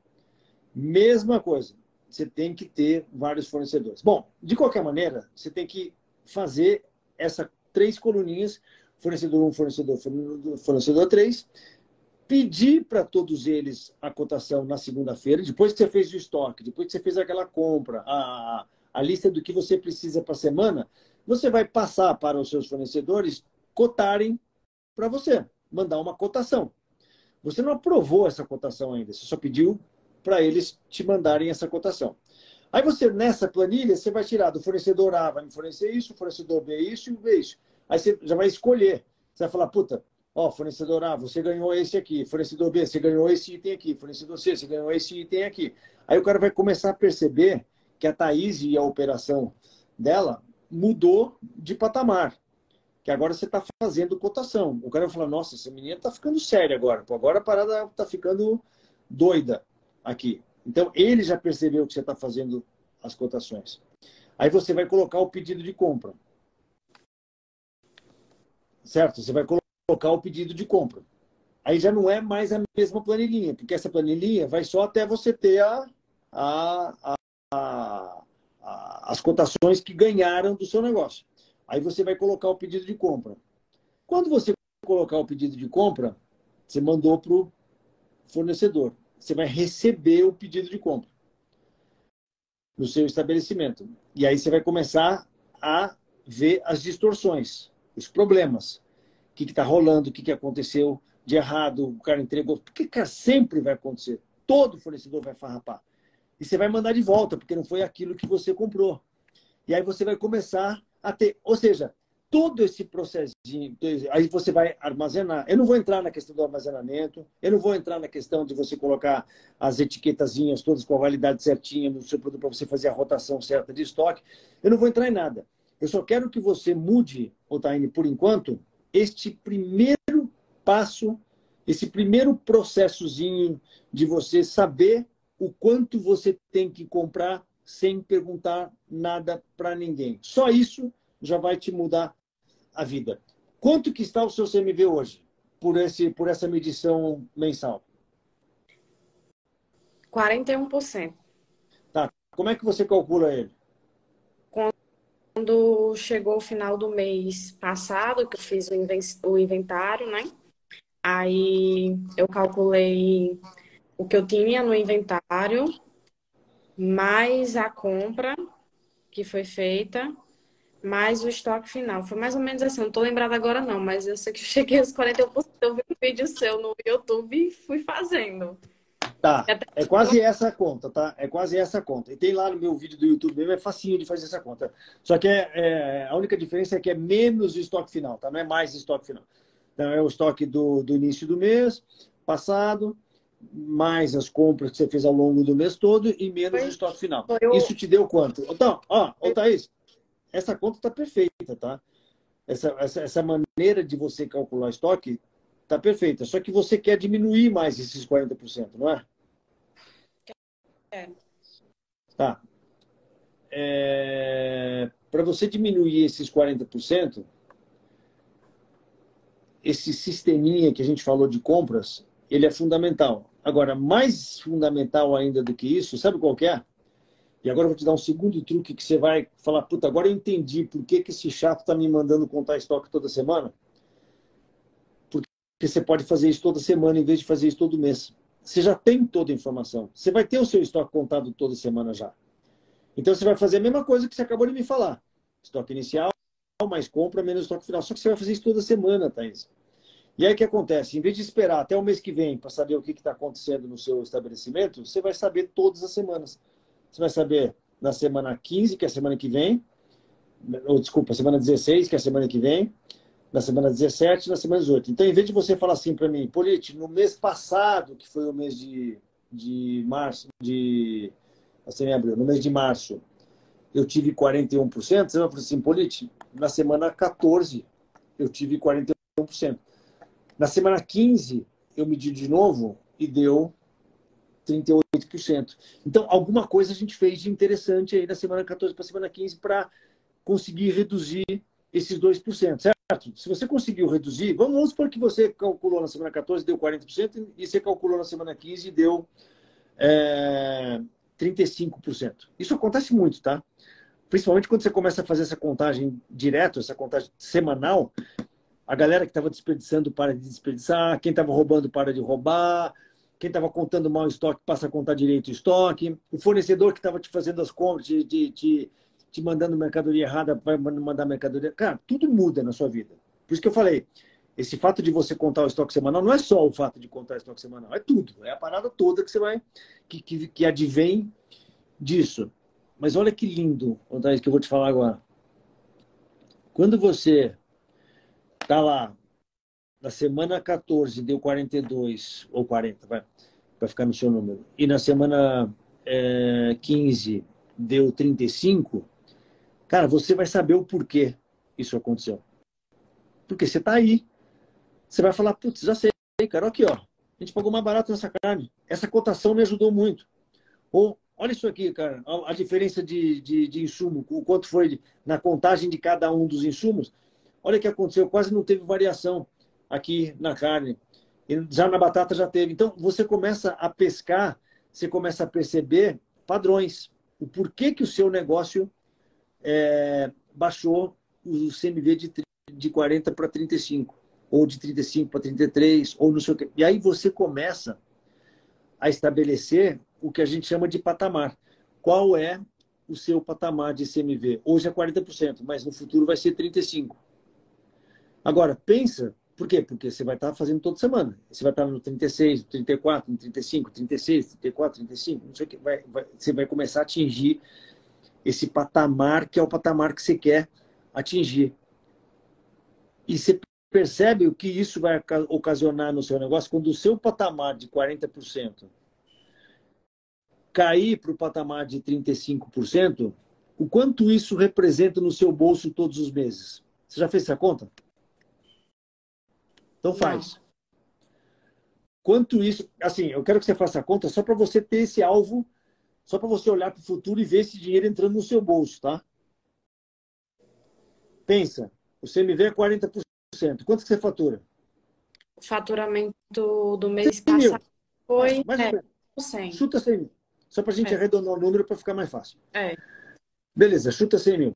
Mesma coisa. Você tem que ter vários fornecedores. Bom, de qualquer maneira, você tem que fazer essas 3 coluninhas, fornecedor 1, fornecedor 3, pedir para todos eles a cotação na segunda-feira, depois que você fez o estoque, depois que você fez aquela compra, a lista do que você precisa para a semana, você vai passar para os seus fornecedores cotarem para você, mandar uma cotação. Você não aprovou essa cotação ainda, você só pediu para eles te mandarem essa cotação. Aí você, nessa planilha, você vai tirar do fornecedor A, vai me fornecer isso, fornecedor B isso e B isso. Aí você já vai escolher. Você vai falar, puta, ó, fornecedor A, você ganhou esse aqui. Fornecedor B, você ganhou esse item aqui. Fornecedor C, você ganhou esse item aqui. Aí o cara vai começar a perceber que a Thaís e a operação dela mudou de patamar. Que agora você está fazendo cotação. O cara vai falar, nossa, essa menina está ficando séria agora. Pô, agora a parada está ficando doida aqui. Então, ele já percebeu que você está fazendo as cotações. Aí você vai colocar o pedido de compra. Certo? Você vai colocar o pedido de compra. Aí já não é mais a mesma planilhinha, porque essa planilhinha vai só até você ter as cotações que ganharam do seu negócio. Aí você vai colocar o pedido de compra. Quando você colocar o pedido de compra, você mandou para o fornecedor. Você vai receber o pedido de compra no seu estabelecimento. E aí você vai começar a ver as distorções, os problemas. O que está rolando, o que aconteceu de errado, o cara entregou. Porque, cara, sempre vai acontecer. Todo fornecedor vai farrapar. E você vai mandar de volta, porque não foi aquilo que você comprou. E aí você vai começar a ter... Ou seja, todo esse processinho, aí você vai armazenar. Eu não vou entrar na questão do armazenamento, eu não vou entrar na questão de você colocar as etiquetazinhas todas com a validade certinha no seu produto para você fazer a rotação certa de estoque. Eu não vou entrar em nada. Eu só quero que você mude, Otaine, por enquanto, este primeiro passo, esse primeiro processozinho de você saber o quanto você tem que comprar sem perguntar nada para ninguém. Só isso já vai te mudar a vida. Quanto que está o seu CMV hoje, por essa medição mensal? 41%. Tá. Como é que você calcula ele? Quando chegou o final do mês passado, que eu fiz o inventário, né? Aí eu calculei o que eu tinha no inventário, mais a compra que foi feita, mais o estoque final. Foi mais ou menos assim, não tô lembrada agora não, mas eu sei que eu cheguei aos 41%, eu vi um vídeo seu no YouTube e fui fazendo. Tá, é quase essa a conta, tá? É quase essa a conta. E tem lá no meu vídeo do YouTube mesmo, é facinho de fazer essa conta. Só que a única diferença é que é menos o estoque final, tá? Não é mais estoque final. Então, é o estoque do início do mês passado, mais as compras que você fez ao longo do mês todo e menos o estoque final. Isso te deu quanto? Então, Thaís, essa conta está perfeita, tá? Essa maneira de você calcular estoque está perfeita. Só que você quer diminuir mais esses 40%, não é? É. Tá. Para você diminuir esses 40%, esse sisteminha que a gente falou de compras, ele é fundamental. Agora, mais fundamental ainda do que isso, sabe qual que é? E agora eu vou te dar um segundo truque que você vai falar, puta, agora eu entendi por que esse chato está me mandando contar estoque toda semana. Porque você pode fazer isso toda semana em vez de fazer isso todo mês. Você já tem toda a informação. Você vai ter o seu estoque contado toda semana já. Então você vai fazer a mesma coisa que você acabou de me falar. Estoque inicial, mais compra, menos estoque final. Só que você vai fazer isso toda semana, Thaís. E aí o que acontece? Em vez de esperar até o mês que vem para saber o que está acontecendo no seu estabelecimento, você vai saber todas as semanas. Você vai saber na semana 15, que é a semana que vem, ou desculpa, semana 16, que é a semana que vem, na semana 17 e na semana 18. Então, em vez de você falar assim para mim, Polite, no mês passado, que foi o mês de março, assim, abril, no mês de março, eu tive 41%, você vai falar assim, Polite, na semana 14, eu tive 41%. Na semana 15, eu medi de novo e deu 38%. Então, alguma coisa a gente fez de interessante aí na semana 14 para a semana 15 para conseguir reduzir esses 2%, certo? Se você conseguiu reduzir, vamos supor que você calculou na semana 14 deu 40% e você calculou na semana 15 e deu 35%. Isso acontece muito, tá? Principalmente quando você começa a fazer essa contagem direto, essa contagem semanal, a galera que estava desperdiçando para de desperdiçar, quem estava roubando para de roubar, quem estava contando mal o estoque passa a contar direito o estoque, o fornecedor que estava te fazendo as compras, te mandando mercadoria errada, vai mandar mercadoria. Cara, tudo muda na sua vida. Por isso que eu falei, esse fato de você contar o estoque semanal não é só o fato de contar o estoque semanal, é tudo. É a parada toda que você vai, que advém disso. Mas olha que lindo, André, que eu vou te falar agora. Quando você tá lá, na semana 14 deu 42, ou 40, vai ficar no seu número, e na semana 15 deu 35, cara, você vai saber o porquê isso aconteceu. Porque você tá aí. Você vai falar, putz, já sei, cara, aqui, ó. A gente pagou mais barato nessa carne. Essa cotação me ajudou muito. Ou, olha isso aqui, cara, a diferença de insumo, o quanto foi na contagem de cada um dos insumos. Olha o que aconteceu, quase não teve variação aqui na carne. E já na batata já teve. Então, você começa a pescar, você começa a perceber padrões. O porquê que o seu negócio baixou o CMV de 40 para 35, ou de 35 para 33, ou não sei o quê. E aí você começa a estabelecer o que a gente chama de patamar. Qual é o seu patamar de CMV? Hoje é 40%, mas no futuro vai ser 35%. Agora, pensa, por quê? Porque você vai estar fazendo toda semana. Você vai estar no 36, no 34, no 35, 36, 34, 35, não sei o que. Você vai começar a atingir esse patamar que é o patamar que você quer atingir. E você percebe o que isso vai ocasionar no seu negócio quando o seu patamar de 40% cair para o patamar de 35%, o quanto isso representa no seu bolso todos os meses? Você já fez essa conta? Então Não. faz. Quanto isso... Assim, eu quero que você faça a conta só para você ter esse alvo, só para você olhar para o futuro e ver esse dinheiro entrando no seu bolso, tá? Pensa, o CMV é 40%. Quanto que você fatura? O faturamento do mês 100 mil. passado foi Mais ou menos. 100. Chuta 100 mil. Só para a gente É, arredondar o número para ficar mais fácil. é. Beleza, chuta 100 mil.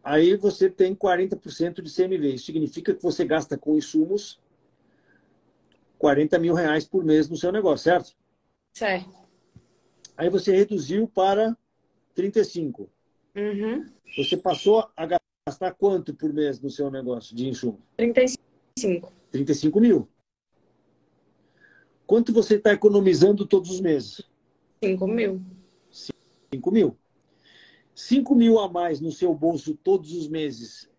Aí você tem 40% de CMV. Isso significa que você gasta com insumos 40 mil reais por mês no seu negócio, certo? Certo. Aí você reduziu para 35. Uhum. Você passou a gastar quanto por mês no seu negócio de insumo? 35. 35 mil. Quanto você está economizando todos os meses? 5.000. 5 mil. 5 mil a mais no seu bolso todos os meses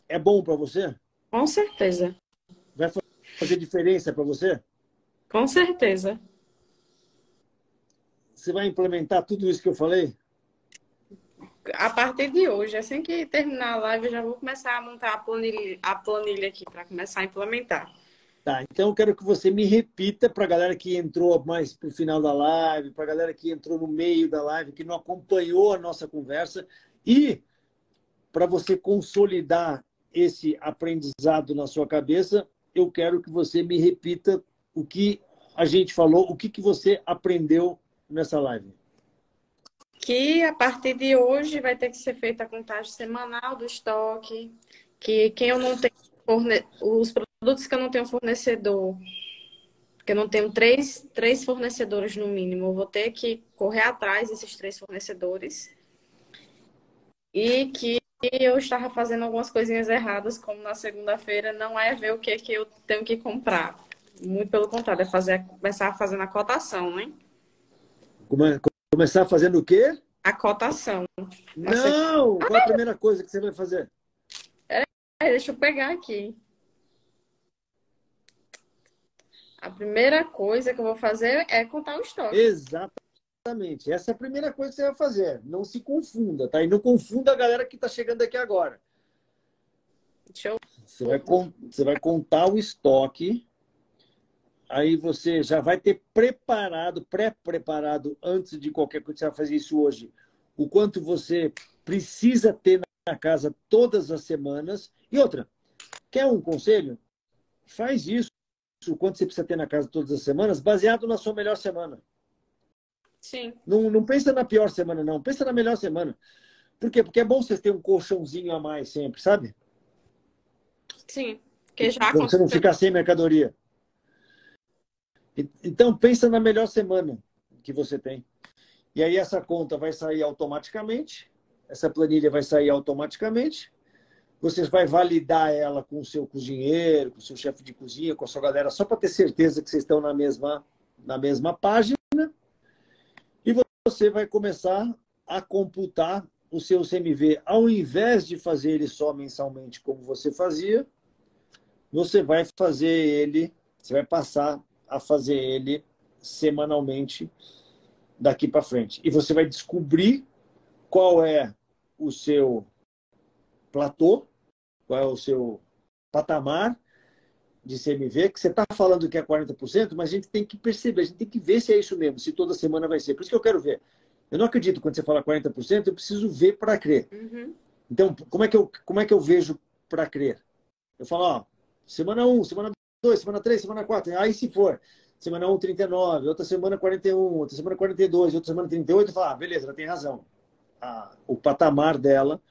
é bom para você? Com certeza. Vai fazer diferença para você? Com certeza. Você vai implementar tudo isso que eu falei? A partir de hoje, assim que terminar a live, eu já vou começar a montar a planilha aqui para começar a implementar. Tá, então eu quero que você me repita para a galera que entrou mais para o final da live, para a galera que entrou no meio da live, que não acompanhou a nossa conversa, e para você consolidar esse aprendizado na sua cabeça, eu quero que você me repita o que a gente falou, o que você aprendeu nessa live. Que a partir de hoje vai ter que ser feita a contagem semanal do estoque, que quem eu não tenho os produtos que eu não tenho fornecedor, porque eu não tenho três fornecedores no mínimo, eu vou ter que correr atrás desses três fornecedores e que eu estava fazendo algumas coisinhas erradas, como na segunda-feira, não é ver o que que eu tenho que comprar. Muito pelo contrário, é começar fazendo a cotação, né? Começar fazendo o quê? A cotação. Na seg- Não! Qual é a primeira coisa que você vai fazer? Deixa eu pegar aqui. A primeira coisa que eu vou fazer é contar o estoque. Exatamente. Essa é a primeira coisa que você vai fazer. Não se confunda, tá? E não confunda a galera que está chegando aqui agora. Deixa eu... Você vai contar o estoque, aí você já vai ter preparado, pré-preparado, antes de qualquer coisa, você vai fazer isso hoje, o quanto você precisa ter na casa todas as semanas. E outra, quer um conselho? Faz isso, o quanto você precisa ter na casa todas as semanas, baseado na sua melhor semana. Sim, Não pensa na pior semana, não. Pensa na melhor semana. Por quê? Porque é bom você ter um colchãozinho a mais sempre, sabe? sim. Porque já Para você não aconteceu. ficar sem mercadoria. Então, pensa na melhor semana que você tem. E aí essa conta vai sair automaticamente, essa planilha vai sair automaticamente, você vai validar ela com o seu cozinheiro, com o seu chefe de cozinha, com a sua galera, só para ter certeza que vocês estão na mesma página, e você vai começar a computar o seu CMV. Ao invés de fazer ele só mensalmente, como você fazia, você vai fazer ele, você vai passar a fazer ele semanalmente daqui para frente. E você vai descobrir qual é o seu platô, qual é o seu patamar de CMV, que você está falando que é 40%, mas a gente tem que perceber, a gente tem que ver se é isso mesmo, se toda semana vai ser. Por isso que eu quero ver. Eu não acredito quando você fala 40%, eu preciso ver para crer. Uhum. Então, como é que eu vejo para crer? Eu falo, ó, semana 1, semana 2, semana 3, semana 4. Aí se for, semana 1, 39, outra semana 41, outra semana 42, outra semana 38, eu falo, ah, beleza, ela tem razão. O patamar dela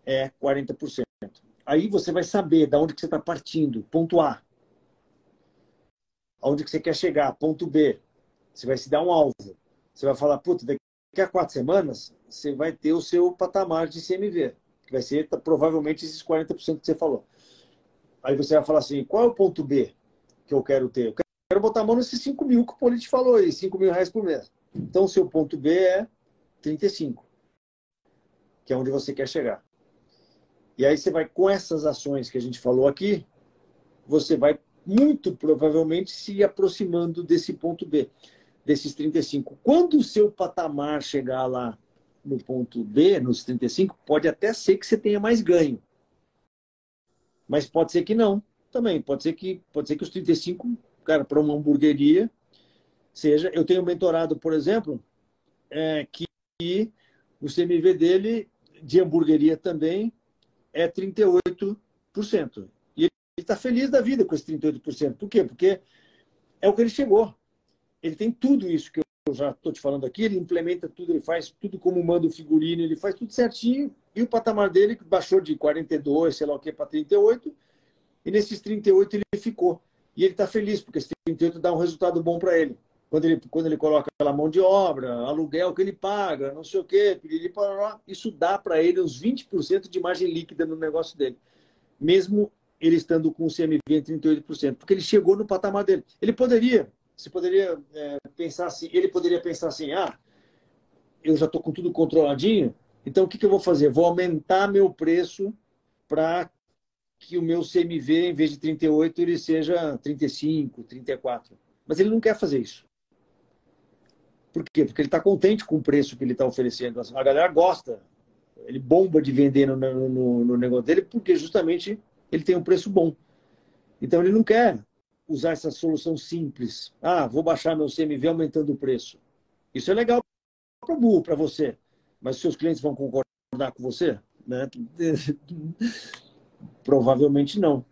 é 40%. Aí você vai saber de onde que você está partindo, ponto A. Aonde que você quer chegar, ponto B. Você vai se dar um alvo. Você vai falar, puta, daqui a 4 semanas, você vai ter o seu patamar de CMV, que vai ser provavelmente esses 40% que você falou. Aí você vai falar assim, qual é o ponto B que eu quero ter? Eu quero botar a mão nesses 5 mil que o Poli te falou aí, 5 mil reais por mês. Então, o seu ponto B é 35, que é onde você quer chegar. E aí você vai, com essas ações que a gente falou aqui, você vai muito provavelmente se aproximando desse ponto B, desses 35. Quando o seu patamar chegar lá no ponto B, nos 35, pode até ser que você tenha mais ganho. Mas pode ser que não também. Pode ser que os 35, cara, para uma hamburgueria, seja. Eu tenho um mentorado, por exemplo, que o CMV dele, de hamburgueria também, é 38%. E ele está feliz da vida com esse 38%. Por quê? Porque é o que ele chegou. Ele tem tudo isso que eu já estou te falando aqui, ele implementa tudo, ele faz tudo como manda o figurino, ele faz tudo certinho, e o patamar dele baixou de 42, sei lá o que, para 38, e nesses 38 ele ficou. E ele está feliz, porque esse 38 dá um resultado bom para ele. Quando ele coloca aquela mão de obra, aluguel que ele paga, não sei o quê, isso dá para ele uns 20% de margem líquida no negócio dele. Mesmo ele estando com o CMV em 38%, porque ele chegou no patamar dele. Você poderia pensar assim, ele poderia pensar assim, ah, eu já estou com tudo controladinho, então o que eu vou fazer? Vou aumentar meu preço para que o meu CMV, em vez de 38, ele seja 35, 34. Mas ele não quer fazer isso. Por quê? Porque ele está contente com o preço que ele está oferecendo. A galera gosta. Ele bomba de vender no negócio dele porque justamente ele tem um preço bom. Então ele não quer usar essa solução simples. Ah, vou baixar meu CMV aumentando o preço. Isso é legal para burro, para você. Mas os seus clientes vão concordar com você? Né? Provavelmente não.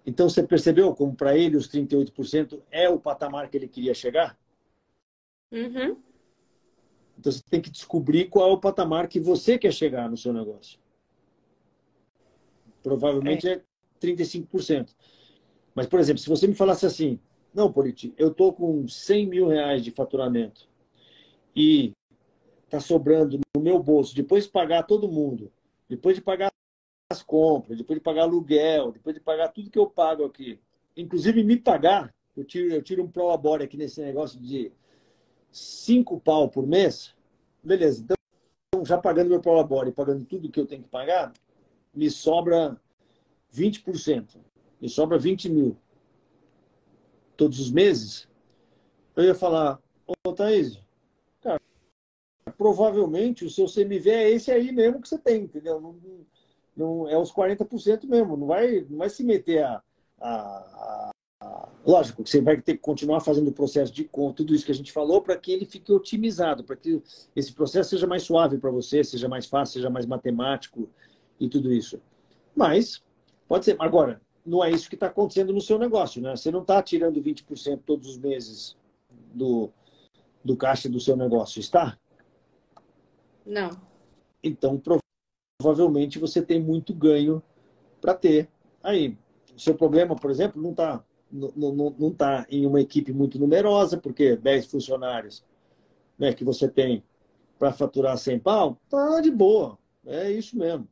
Então, você percebeu como para ele os 38% é o patamar que ele queria chegar? Uhum. Então, você tem que descobrir qual é o patamar que você quer chegar no seu negócio. É. Provavelmente é 35%. Mas, por exemplo, se você me falasse assim, não, Politi, eu estou com 100 mil reais de faturamento e está sobrando no meu bolso, depois de pagar todo mundo, depois de pagar as compras, depois de pagar aluguel, depois de pagar tudo que eu pago aqui, inclusive me pagar, eu tiro um prolabore aqui nesse negócio de 5 pau por mês, beleza. Então, já pagando meu prolabore e pagando tudo que eu tenho que pagar, me sobra 20%. Me sobra 20 mil todos os meses. Eu ia falar, ô Thaís, cara, provavelmente o seu CMV é esse aí mesmo que você tem, entendeu? Não, é os 40% mesmo. Não vai se meter a. Lógico que você vai ter que continuar fazendo o processo de conta, tudo isso que a gente falou, para que ele fique otimizado, para que esse processo seja mais suave para você, seja mais fácil, seja mais matemático e tudo isso. Mas, pode ser. Agora, não é isso que está acontecendo no seu negócio, né? Você não está tirando 20% todos os meses do caixa do seu negócio, está? Não. Então, provavelmente você tem muito ganho para ter aí. O seu problema, por exemplo, não tá em uma equipe muito numerosa, porque 10 funcionários, né, que você tem para faturar 100 pau, tá de boa. É isso mesmo.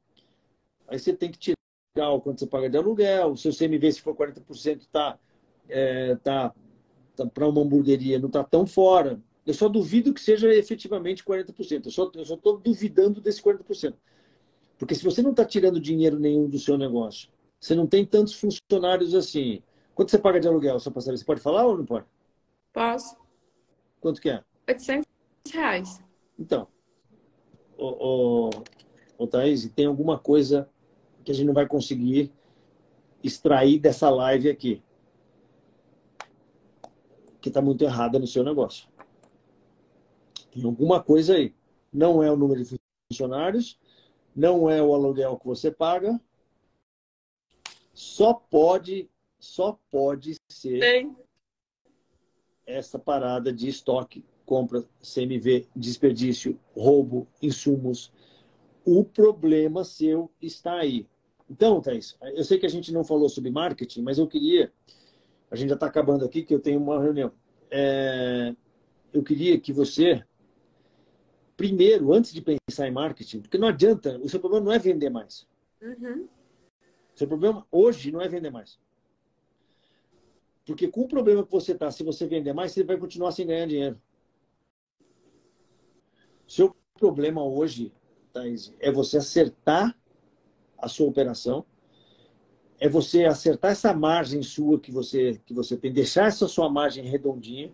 Aí você tem que tirar o quanto você paga de aluguel, o seu CMV, se for 40%, tá para uma hamburgueria, não está tão fora. Eu só duvido que seja efetivamente 40%. Eu só estou duvidando desse 40%. Porque se você não está tirando dinheiro nenhum do seu negócio, você não tem tantos funcionários assim. Quanto você paga de aluguel, só para saber? Você pode falar ou não pode? Posso? Quanto que é? R$ 800. Então, ô Thaís, tem alguma coisa que a gente não vai conseguir extrair dessa live aqui, que está muito errada no seu negócio. Tem alguma coisa aí. Não é o número de funcionários, não é o aluguel que você paga, só pode ser Sei. essa parada de estoque, compra, CMV, desperdício, roubo, insumos. O problema seu está aí. Então, Thaís, eu sei que a gente não falou sobre marketing, mas eu queria, a gente já está acabando aqui, que eu tenho uma reunião. Eu queria que você, primeiro, antes de pensar em marketing, porque não adianta, o seu problema não é vender mais. Uhum. O seu problema hoje não é vender mais. Porque com o problema que você está, se você vender mais, você vai continuar sem ganhar dinheiro. O seu problema hoje, Thaís, é você acertar a sua operação, é você acertar essa margem sua que você tem, deixar essa sua margem redondinha.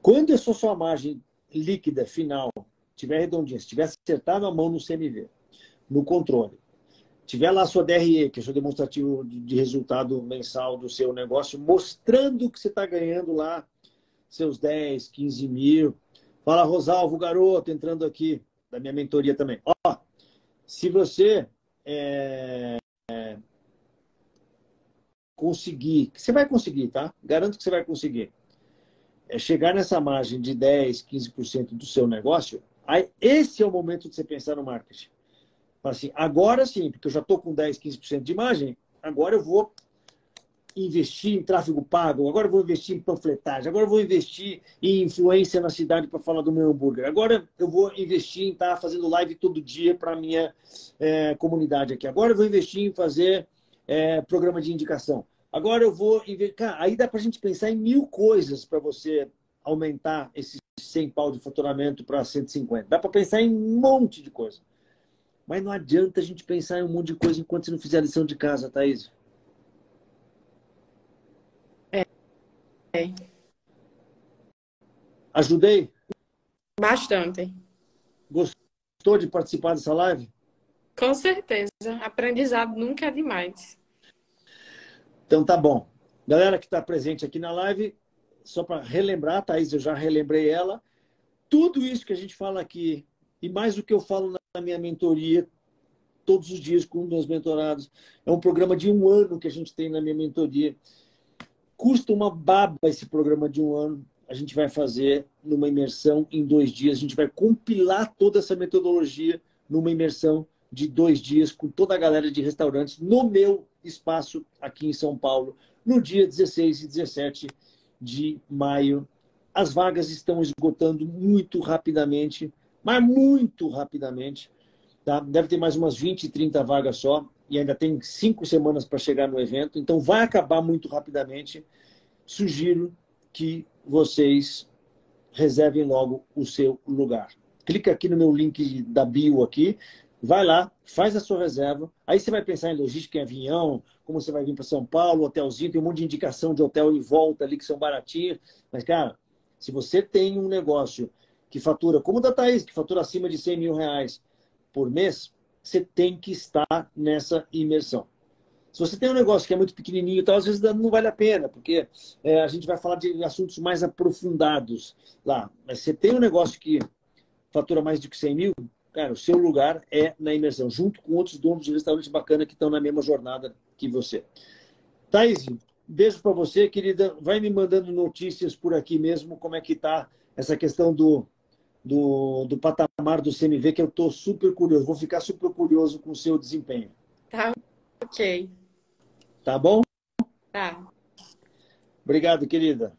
Quando essa sua margem líquida final estiver redondinha, se tiver acertado a mão no CMV, no controle, tiver lá a sua DRE, que é o seu demonstrativo de resultado mensal do seu negócio, mostrando que você está ganhando lá seus 10, 15 mil. Fala, Rosalvo, garoto, entrando aqui da minha mentoria também. Ó, se você conseguir, você vai conseguir, tá? Garanto que você vai conseguir. Chegar nessa margem de 10, 15% do seu negócio, aí esse é o momento de você pensar no marketing. Fala assim, agora sim, porque eu já estou com 10, 15% de margem, agora eu vou investir em tráfego pago, agora eu vou investir em panfletagem, agora eu vou investir em influência na cidade para falar do meu hambúrguer, agora eu vou investir em estar fazendo live todo dia para a minha comunidade aqui, agora eu vou investir em fazer programa de indicação, agora eu vou investir... Cara, aí dá para a gente pensar em 1000 coisas para você aumentar esses 100 pau de faturamento para 150. Dá para pensar em um monte de coisa. Mas não adianta a gente pensar em um monte de coisa enquanto você não fizer a lição de casa, Thaís. É. Ajudei? Bastante. Gostou de participar dessa live? Com certeza. Aprendizado nunca é demais. Então tá bom. Galera que está presente aqui na live, só para relembrar, Thaís, eu já relembrei ela. Tudo isso que a gente fala aqui, e mais do que eu falo na minha mentoria, todos os dias com meus mentorados, é um programa de 1 ano que a gente tem na minha mentoria. Custa uma baba esse programa de 1 ano. A gente vai fazer numa imersão em 2 dias. A gente vai compilar toda essa metodologia numa imersão de 2 dias com toda a galera de restaurantes no meu espaço aqui em São Paulo, no dia 16 e 17 de maio. As vagas estão esgotando muito rapidamente, mas muito rapidamente. Tá? Deve ter mais umas 20, 30 vagas só. e ainda tem 5 semanas para chegar no evento, então vai acabar muito rapidamente. Sugiro que vocês reservem logo o seu lugar. Clica aqui no meu link da bio aqui, vai lá, faz a sua reserva. Aí você vai pensar em logística, em avião, como você vai vir para São Paulo, hotelzinho, tem um monte de indicação de hotel em volta ali que são baratinhos. Mas, cara, se você tem um negócio que fatura, como o da Thaís, que fatura acima de 100 mil reais por mês, você tem que estar nessa imersão. Se você tem um negócio que é muito pequenininho e tal, às vezes não vale a pena, porque a gente vai falar de assuntos mais aprofundados lá. Mas você tem um negócio que fatura mais de 100 mil, cara, o seu lugar é na imersão, junto com outros donos de restaurante bacana que estão na mesma jornada que você. Thaís, beijo para você, querida. Vai me mandando notícias por aqui mesmo, como é que tá essa questão do patamar do CMV, que eu estou super curioso. Vou ficar super curioso com o seu desempenho. Tá, ok. Tá bom? Tá. Obrigado, querida.